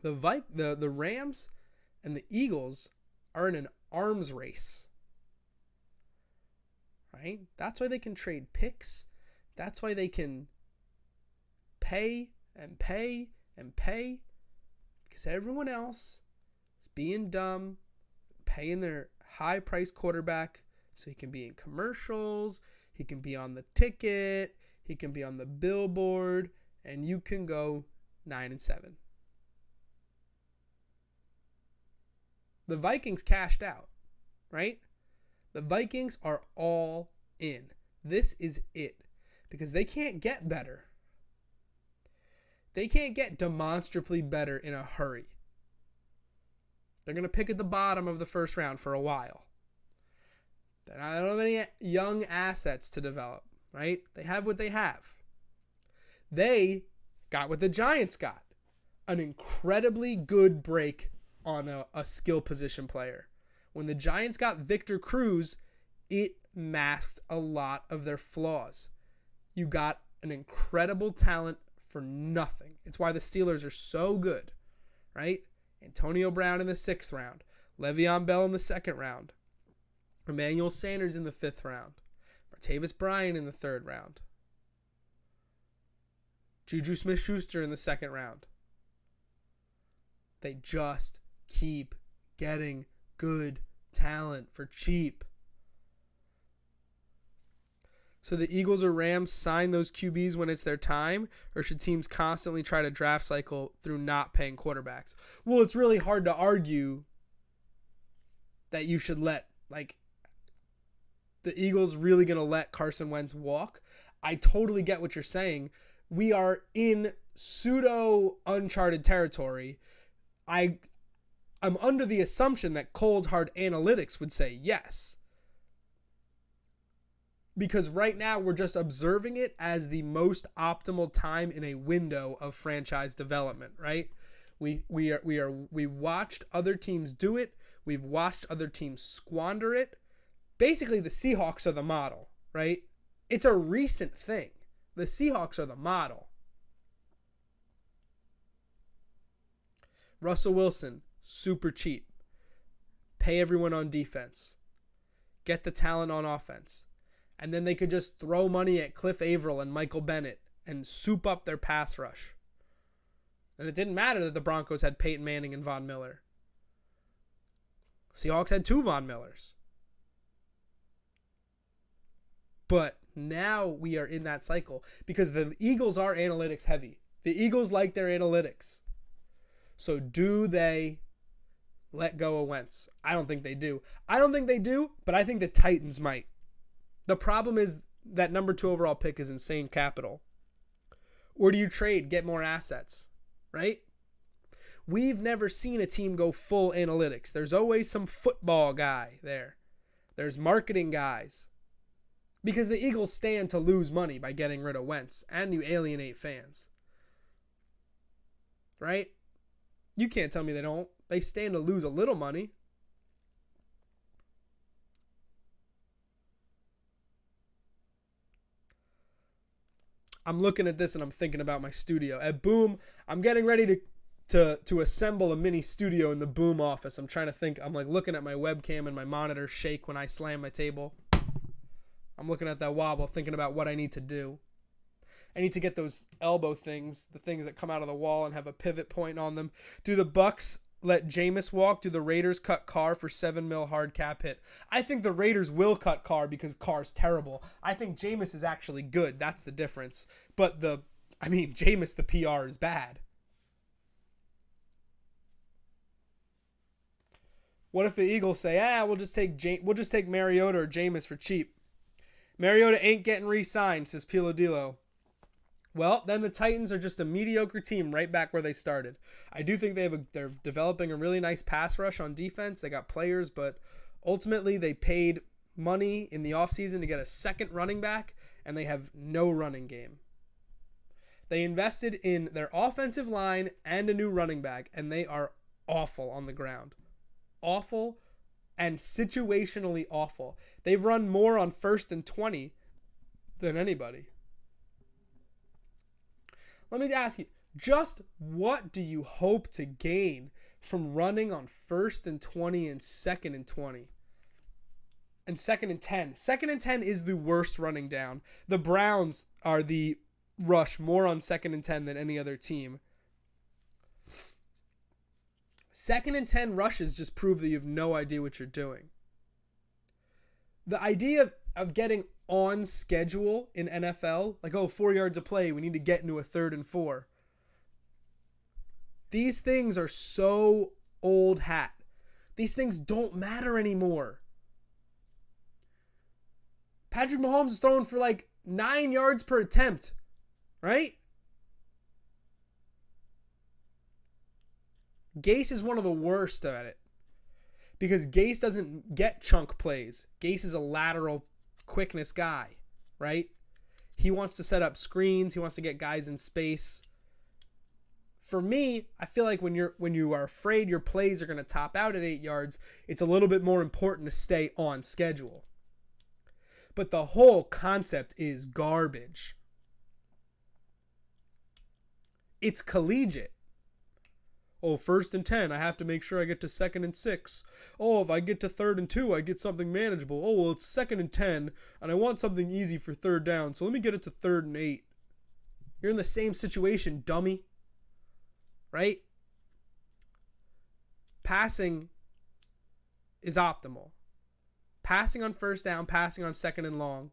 S1: The Rams and the Eagles are in an arms race. Right? That's why they can trade picks. That's why they can pay and pay and pay, because everyone else is being dumb, paying their high-priced quarterback so he can be in commercials, he can be on the ticket, he can be on the billboard, and you can go 9-7. The Vikings cashed out, right? The Vikings are all in. This is it, because they can't get better. They can't get demonstrably better in a hurry. They're going to pick at the bottom of the first round for a while. They don't have any young assets to develop, right? They have what they have. They got what the Giants got. An incredibly good break on a skill position player. When the Giants got Victor Cruz, it masked a lot of their flaws. You got an incredible talent for nothing. It's why the Steelers are so good, right? Antonio Brown in the 6th round, Le'Veon Bell in the 2nd round, Emmanuel Sanders in the 5th round, Martavis Bryant in the 3rd round, Juju Smith-Schuster in the 2nd round. They just keep getting good talent for cheap. So the Eagles or Rams sign those QBs when it's their time, or should teams constantly try to draft cycle through not paying quarterbacks? Well, it's really hard to argue that you should let, the Eagles really going to let Carson Wentz walk. I totally get what you're saying. We are in pseudo uncharted territory. I'm under the assumption that cold hard analytics would say yes. Because right now we're just observing it as the most optimal time in a window of franchise development, right? We watched other teams do it. We've watched other teams squander it. Basically, the Seahawks are the model, right? It's a recent thing. The Seahawks are the model. Russell Wilson, super cheap. Pay everyone on defense. Get the talent on offense. And then they could just throw money at Cliff Averill and Michael Bennett and soup up their pass rush. And it didn't matter that the Broncos had Peyton Manning and Von Miller. Seahawks had 2 Von Millers. But now we are in that cycle because the Eagles are analytics heavy. The Eagles like their analytics. So do they let go of Wentz? I don't think they do. But I think the Titans might. The problem is that number 2 overall pick is insane capital. Or do you trade, get more assets, right? We've never seen a team go full analytics. There's always some football guy there. There's marketing guys. Because the Eagles stand to lose money by getting rid of Wentz, and you alienate fans. Right? You can't tell me they don't. They stand to lose a little money. I'm looking at this and I'm thinking about my studio. At Boom, I'm getting ready to assemble a mini studio in the Boom office. I'm trying to think. I'm like looking at my webcam and my monitor shake when I slam my table. I'm looking at that wobble, thinking about what I need to do. I need to get those elbow things, the things that come out of the wall and have a pivot point on them. Do the Bucks let Jameis walk? Do the Raiders cut Carr for $7 million hard cap hit? I think the Raiders will cut Carr because Carr's terrible. I think Jameis is actually good. That's the difference. But Jameis, the PR is bad. What if the Eagles say, we'll just take Mariota or Jameis for cheap? Mariota ain't getting re-signed, says Pilodilo. Well, then the Titans are just a mediocre team right back where they started. I do think they're developing a really nice pass rush on defense. They got players, but ultimately they paid money in the offseason to get a second running back, and they have no running game. They invested in their offensive line and a new running back, and they are awful on the ground. Awful and situationally awful. They've run more on 1st and 20 than anybody. Let me ask you, just what do you hope to gain from running on 1st and 20 and 2nd and 20? And 2nd and 10. 2nd and 10 is the worst running down. The Browns are the rush more on 2nd and 10 than any other team. 2nd and 10 rushes just prove that you have no idea what you're doing. The idea of getting on schedule in NFL, like, 4 yards of play, we need to get into a 3rd and 4. These things are so old hat. These things don't matter anymore. Patrick Mahomes is throwing for 9 yards per attempt, right? Gase is one of the worst at it because Gase doesn't get chunk plays. Gase is a lateral quickness guy, right? He wants to set up screens. He wants to get guys in space. For me, I feel like when you are afraid your plays are going to top out at 8 yards, it's a little bit more important to stay on schedule. But the whole concept is garbage. It's collegiate. 1st and 10, I have to make sure I get to 2nd and 6. If I get to 3rd and 2, I get something manageable. It's 2nd and 10, and I want something easy for 3rd down, so let me get it to 3rd and 8. You're in the same situation, dummy. Right? Passing is optimal. Passing on 1st down, passing on 2nd and long.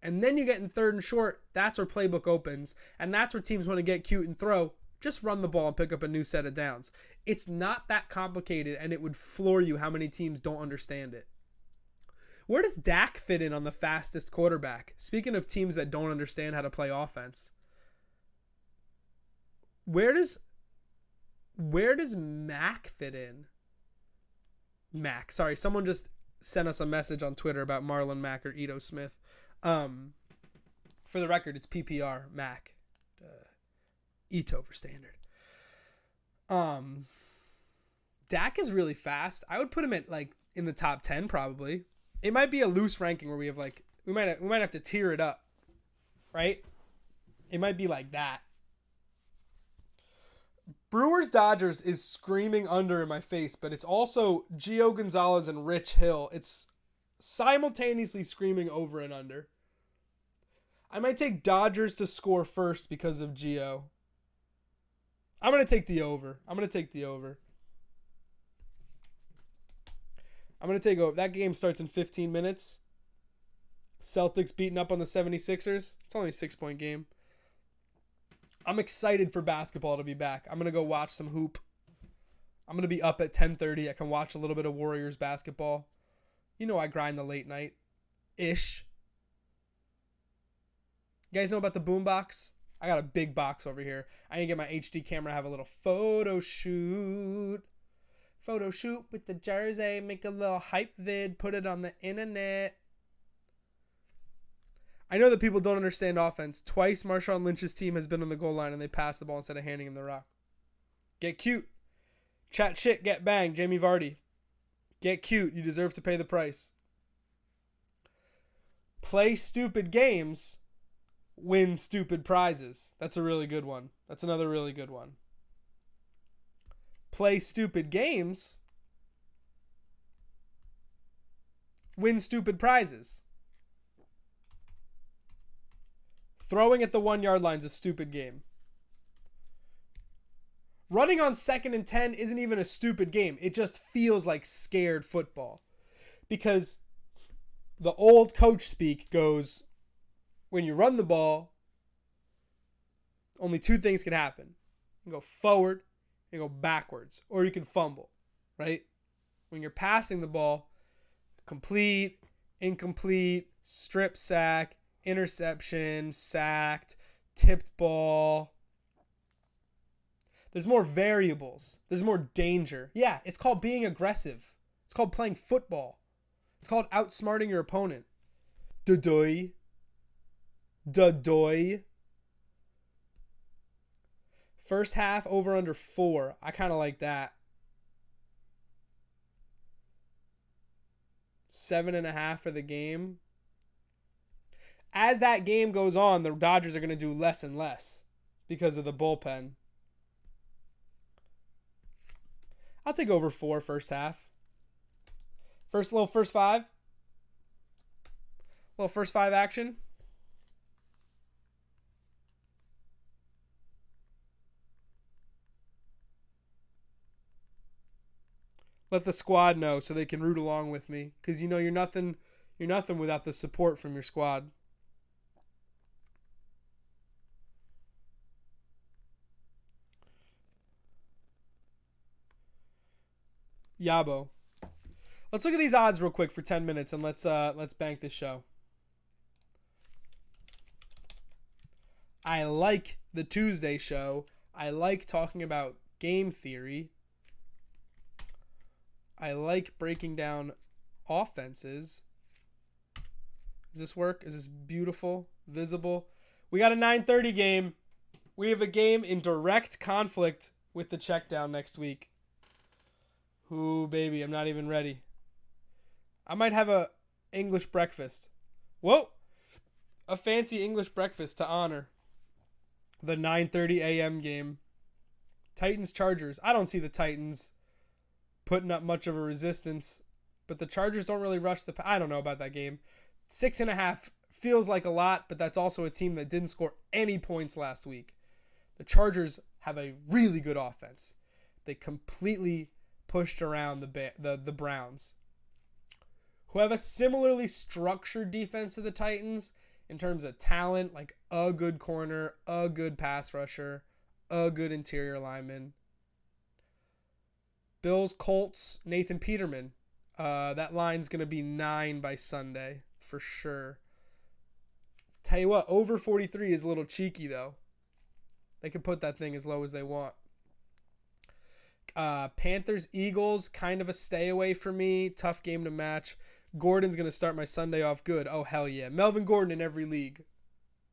S1: And then you get in 3rd and short, that's where playbook opens, and that's where teams want to get cute and throw. Just run the ball and pick up a new set of downs. It's not that complicated, and it would floor you how many teams don't understand it. Where does Dak fit in on the fastest quarterback? Speaking of teams that don't understand how to play offense. Where does Mac fit in? Mac. Sorry, someone just sent us a message on Twitter about Marlon Mack or Ito Smith. For the record, it's PPR, Mac. Ito for standard. Dak is really fast. I would put him at in the top 10 probably. It might be a loose ranking where we have we might have to tier it up, right? It might be like that. Brewers Dodgers is screaming under in my face, but it's also Gio Gonzalez and Rich Hill. It's simultaneously screaming over and under. I might take Dodgers to score first because of Gio. I'm going to take the over. I'm going to take over. That game starts in 15 minutes. Celtics beating up on the 76ers. It's only a 6-point game. I'm excited for basketball to be back. I'm going to go watch some hoop. I'm going to be up at 10:30. I can watch a little bit of Warriors basketball. You know I grind the late night-ish. You guys know about the boombox? I got a big box over here. I need to get my HD camera, have a little photo shoot. Photo shoot with the jersey. Make a little hype vid. Put it on the internet. I know that people don't understand offense. Twice Marshawn Lynch's team has been on the goal line and they pass the ball instead of handing him the rock. Get cute. Chat shit, get banged. Jamie Vardy. Get cute. You deserve to pay the price. Play stupid games. Win stupid prizes. That's a really good one. That's another really good one. Play stupid games. Win stupid prizes. Throwing at the 1 yard line is a stupid game. Running on 2nd and 10 isn't even a stupid game. It just feels like scared football. Because the old coach speak goes, when you run the ball, only 2 things can happen. You can go forward, you can go backwards, or you can fumble, right? When you're passing the ball, complete, incomplete, strip sack, interception, sacked, tipped ball. There's more variables. There's more danger. Yeah, it's called being aggressive. It's called playing football. It's called outsmarting your opponent. Dadoy. Dadoy. First half over under 4. I kind of like that. 7.5 for the game. As that game goes on, the Dodgers are going to do less and less because of the bullpen. I'll take over 4 first half. First 5. Little first 5 action. Let the squad know so they can root along with me, because you know you're nothing without the support from your squad. Yabo. Let's look at these odds real quick for 10 minutes and let's bank this show. I like the Tuesday show. I like talking about game theory. I like breaking down offenses. Does this work? Is this beautiful? Visible? We got a 9:30 game. We have a game in direct conflict with the check down next week. Ooh, baby, I'm not even ready. I might have a English breakfast. Whoa! A fancy English breakfast to honor the 9:30 a.m. game. Titans-Chargers. I don't see the Titans putting up much of a resistance, but the Chargers don't really rush the... I don't know about that game. 6.5 feels like a lot, but that's also a team that didn't score any points last week. The Chargers have a really good offense. They completely pushed around the Browns, who have a similarly structured defense to the Titans in terms of talent, like a good corner, a good pass rusher, a good interior lineman. Bills, Colts, Nathan Peterman. That line's going to be 9 by Sunday for sure. Tell you what, over 43 is a little cheeky, though. They can put that thing as low as they want. Panthers, Eagles, kind of a stay away for me. Tough game to match. Gordon's going to start my Sunday off good. Oh, hell yeah. Melvin Gordon in every league.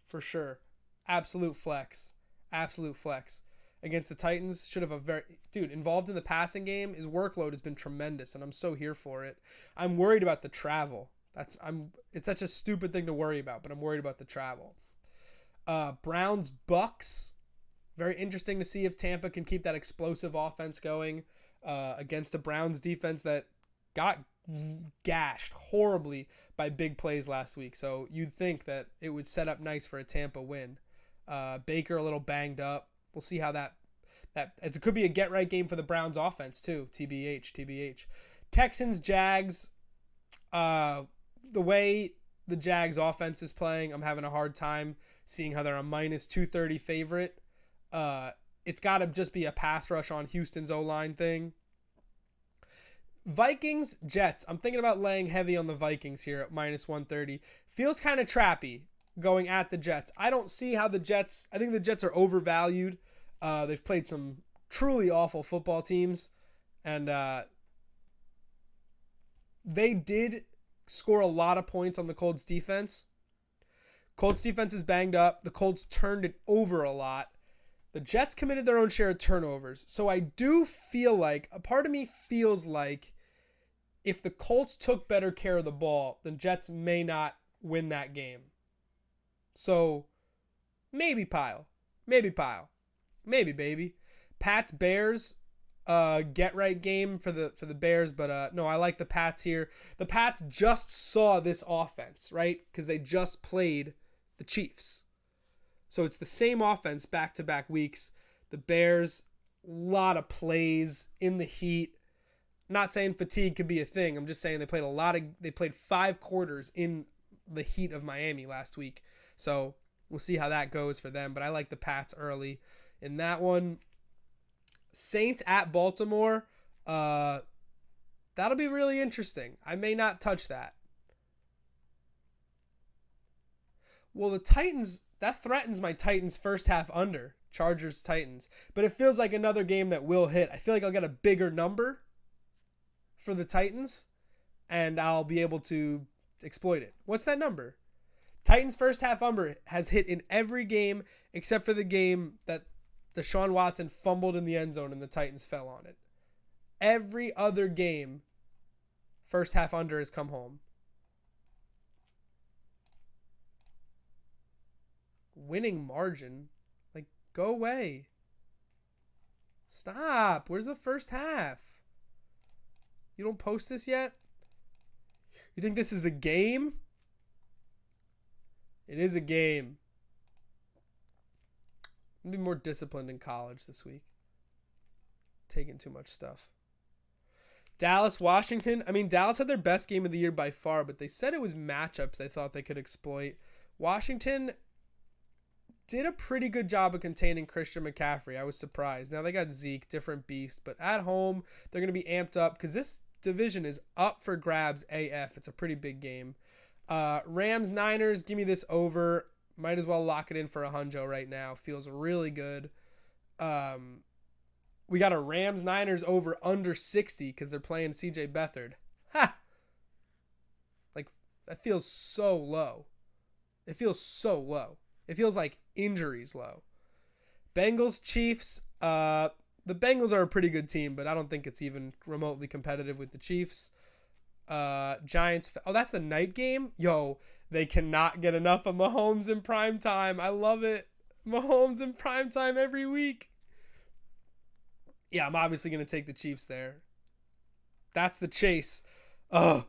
S1: For sure. Absolute flex. Absolute flex. Against the Titans, should have a very... Dude, involved in the passing game, his workload has been tremendous, and I'm so here for it. I'm worried about the travel. It's such a stupid thing to worry about, but I'm worried about the travel. Browns, Bucks. Very interesting to see if Tampa can keep that explosive offense going against a Browns defense that got gashed horribly by big plays last week. So you'd think that it would set up nice for a Tampa win. Baker a little banged up. We'll see how it could be a get-right game for the Browns offense too. TBH. Texans, Jags. The way the Jags offense is playing, I'm having a hard time seeing how they're a minus 230 favorite. It's got to just be a pass rush on Houston's O-line thing. Vikings, Jets. I'm thinking about laying heavy on the Vikings here at minus 130. Feels kind of trappy going at the Jets. I don't see how the Jets... I think the Jets are overvalued. They've played some truly awful football teams. And they did score a lot of points on the Colts defense. Colts defense is banged up. The Colts turned it over a lot. The Jets committed their own share of turnovers. So I do feel like, a part of me feels like if the Colts took better care of the ball, the Jets may not win that game. So Maybe pile. Maybe pile. Maybe, baby. Pats Bears, get right game for the Bears, but no, I like the Pats here. The Pats just saw this offense, right? Because they just played the Chiefs. So it's the same offense back-to-back weeks. The Bears, a lot of plays in the heat. Not saying fatigue could be a thing. I'm just saying they played 5 quarters in the heat of Miami last week. So we'll see how that goes for them. But I like the Pats early in that one. Saints at Baltimore. That'll be really interesting. I may not touch that. Well, the Titans, that threatens my Titans first half under. Chargers Titans. But it feels like another game that will hit. I feel like I'll get a bigger number for the Titans, and I'll be able to exploit it. What's that number? Titans first half under has hit in every game except for the game that Deshaun Watson fumbled in the end zone and the Titans fell on it. Every other game, first half under has come home. Winning margin? Like, go away. Stop. Where's the first half? You don't post this yet? You think this is a game? It is a game. I'm gonna be more disciplined in college this week. Taking too much stuff. Dallas, Washington. I mean, Dallas had their best game of the year by far, but they said it was matchups they thought they could exploit. Washington did a pretty good job of containing Christian McCaffrey. I was surprised. Now they got Zeke, different beast, but at home, they're going to be amped up because this division is up for grabs AF. It's a pretty big game. Rams, Niners, give me this over. Might as well lock it in for a hundo right now. Feels really good. We got a Rams, Niners over under 60 because they're playing CJ Beathard. Ha! Like, that feels so low. It feels so low. It feels like injuries low. Bengals, Chiefs. The Bengals are a pretty good team, but I don't think it's even remotely competitive with the Chiefs. Giants. Oh, that's the night game? Yo, they cannot get enough of Mahomes in prime time. I love it. Mahomes in prime time every week. Yeah, I'm obviously going to take the Chiefs there. That's the chase. We're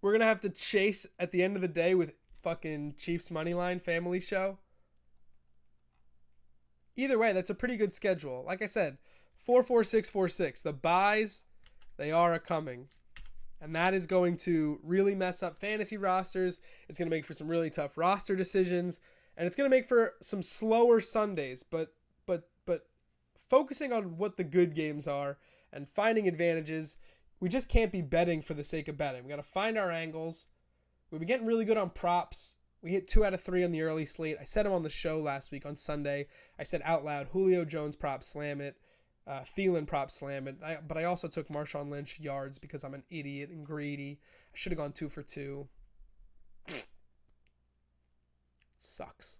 S1: going to have to chase at the end of the day with fucking Chiefs Moneyline family show. Either way, that's a pretty good schedule. Like I said, 4-4-6-4-6. The buys, they are a-coming. And that is going to really mess up fantasy rosters. It's going to make for some really tough roster decisions. And it's going to make for some slower Sundays. But focusing on what the good games are and finding advantages, we just can't be betting for the sake of betting. We got to find our angles. We've been getting really good on props. We hit 2 out of 3 on the early slate. I said them on the show last week on Sunday. I said out loud, Julio Jones prop slam it. Thielen prop slam it. But I also took Marshawn Lynch yards because I'm an idiot and greedy. I should have gone 2 for 2. Sucks.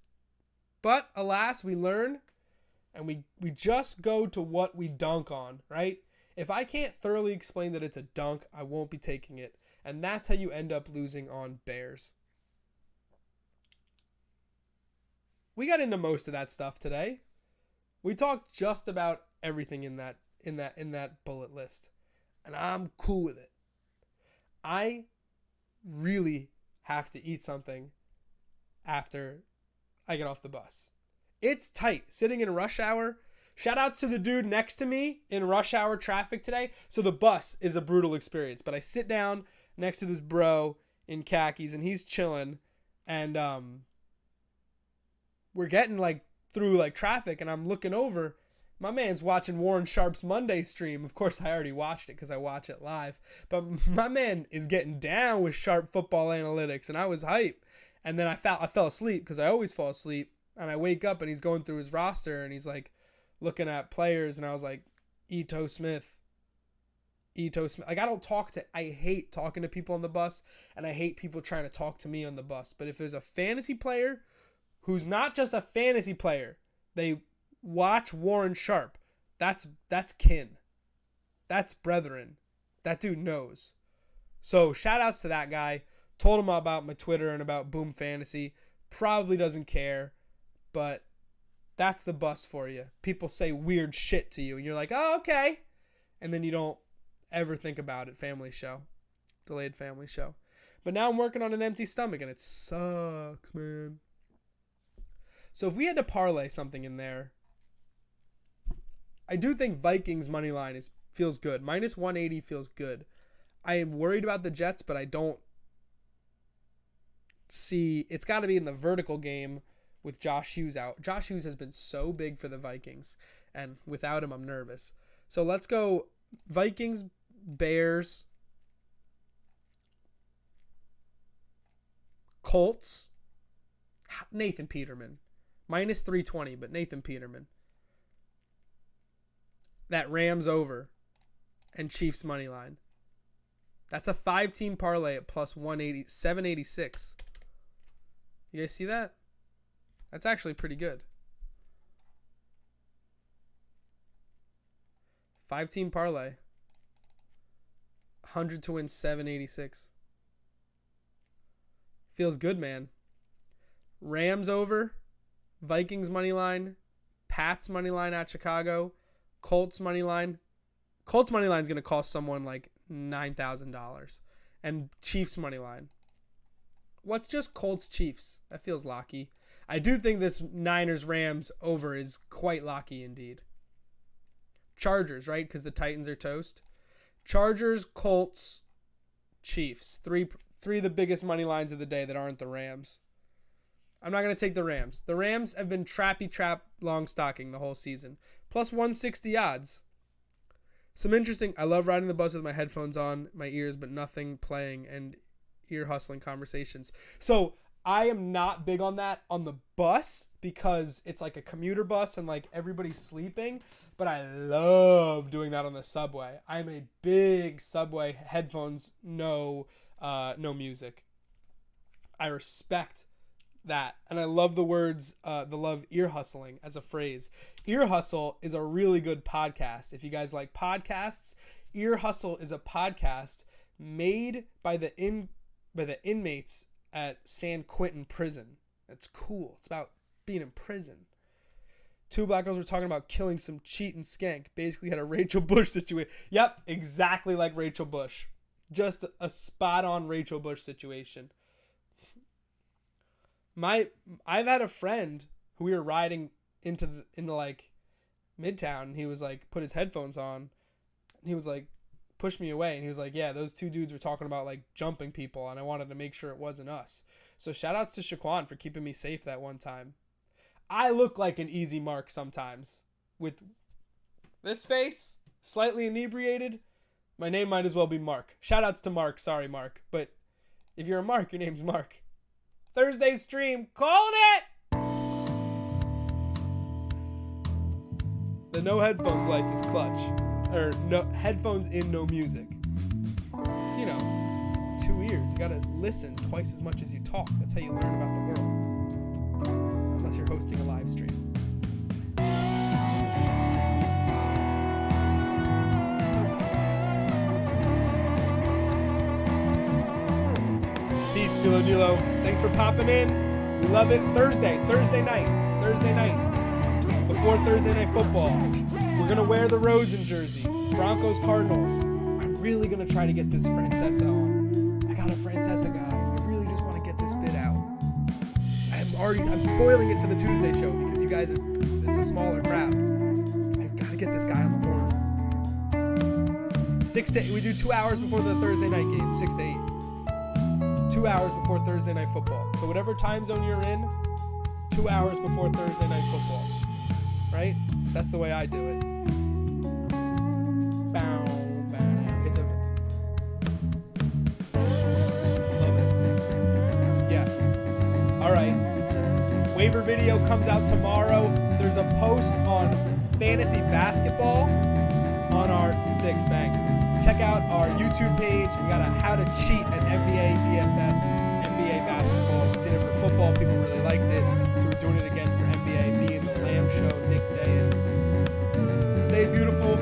S1: But alas, we learn, and we just go to what we dunk on, right? If I can't thoroughly explain that it's a dunk, I won't be taking it. And that's how you end up losing on Bears. We got into most of that stuff today. We talked just about everything in that bullet list. And I'm cool with it. I really have to eat something after I get off the bus. It's tight. Sitting in rush hour. Shout outs to the dude next to me in rush hour traffic today. So the bus is a brutal experience. But I sit down next to this bro in khakis and he's chilling. And we're getting like through like traffic and I'm looking over. My man's watching Warren Sharp's Monday stream. Of course, I already watched it because I watch it live. But my man is getting down with Sharp football analytics, and I was hype. And then I fell asleep because I always fall asleep. And I wake up and he's going through his roster and he's like looking at players, and I was like, Ito Smith. Like, I hate talking to people on the bus, and I hate people trying to talk to me on the bus. But if there's a fantasy player who's not just a fantasy player, they watch Warren Sharp. That's kin. That's brethren. That dude knows. So shout outs to that guy. Told him about my Twitter and about Boom Fantasy. Probably doesn't care, but That's the bus for you. People say weird shit to you, and you're like, oh, okay. And then you don't ever think about it. Family show. Delayed family show. But now I'm working on an empty stomach, and it sucks, man. So if we had to parlay something in there, I do think Vikings money line feels good. Minus 180 feels good. I am worried about the Jets, but I don't see. It's got to be in the vertical game with Josh Hughes out. Josh Hughes has been so big for the Vikings, and without him, I'm nervous. So let's go Vikings, Bears, Colts, Nathan Peterman. Minus 320, but Nathan Peterman. That Rams over and Chiefs money line. That's a 5-team parlay at plus 180, 786. You guys see that? That's actually pretty good. 5-team parlay. 100 to win 786. Feels good, man. Rams over, Vikings money line, Pats money line at Chicago, Colts money line. Colts money line is going to cost someone like $9,000. And Chiefs money line. What's just Colts Chiefs? That feels locky. I do think this Niners Rams over is quite locky indeed. Chargers, right? Because the Titans are toast. Chargers, Colts, Chiefs. Three of the biggest money lines of the day that aren't the Rams. I'm not going to take the Rams. The Rams have been trappy trap long stocking the whole season. Plus 160 odds. Some interesting, I love riding the bus with my headphones on my ears, but nothing playing and ear hustling conversations. So I am not big on that on the bus because it's like a commuter bus and like everybody's sleeping. But I love doing that on the subway. I'm a big subway headphones, no music. I respect that. And I love the words, love ear hustling as a phrase. Ear Hustle is a really good podcast. If you guys like podcasts, Ear Hustle is a podcast made by the inmates at San Quentin prison. That's cool. It's about being in prison. Two black girls were talking about killing some cheating skank. Basically had a Rachel Bush situation. Yep, exactly like Rachel Bush. Just a spot-on Rachel Bush situation. I've had a friend who we were riding into like Midtown, and he was like, put his headphones on, and he was like, pushed me away, and he was like, yeah, those two dudes were talking about like jumping people, and I wanted to make sure it wasn't us. So shout outs to Shaquan for keeping me safe that one time. I look like an easy mark sometimes. With this face, slightly inebriated, my name might as well be Mark. Shout outs to Mark. Sorry, Mark. But if you're a Mark, your name's Mark. Thursday stream, calling it! The no headphones life is clutch. Or no headphones in, no music. You know, 2 ears. You gotta listen twice as much as you talk. That's how you learn about the world. Unless you're hosting a live stream. Peace, Philo Dulo. Thanks for popping in. We love it. Thursday night. Before Thursday Night Football. We're going to wear the Rosen jersey. Broncos, Cardinals. I'm really going to try to get this Francesa on. I got a Francesa guy. I really just want to get this bit out. I'm spoiling it for the Tuesday show because you guys it's a smaller crowd. I got to get this guy on the horn. We do 2 hours before the Thursday night game, 6 to 8. 2 hours before Thursday Night Football. So whatever time zone you're in, 2 hours before Thursday Night Football. Right? That's the way I do it. Bow, bow, hit the... Love it. Yeah. All right. Waiver video comes out tomorrow. There's a post on fantasy basketball on our Six Bang. Check out our YouTube page. We got a how to cheat at NBA DFS, NBA basketball. We did it for football. People really liked it. So we're doing it again for NBA. Me and the Lamb Show, Nick Days. Stay beautiful.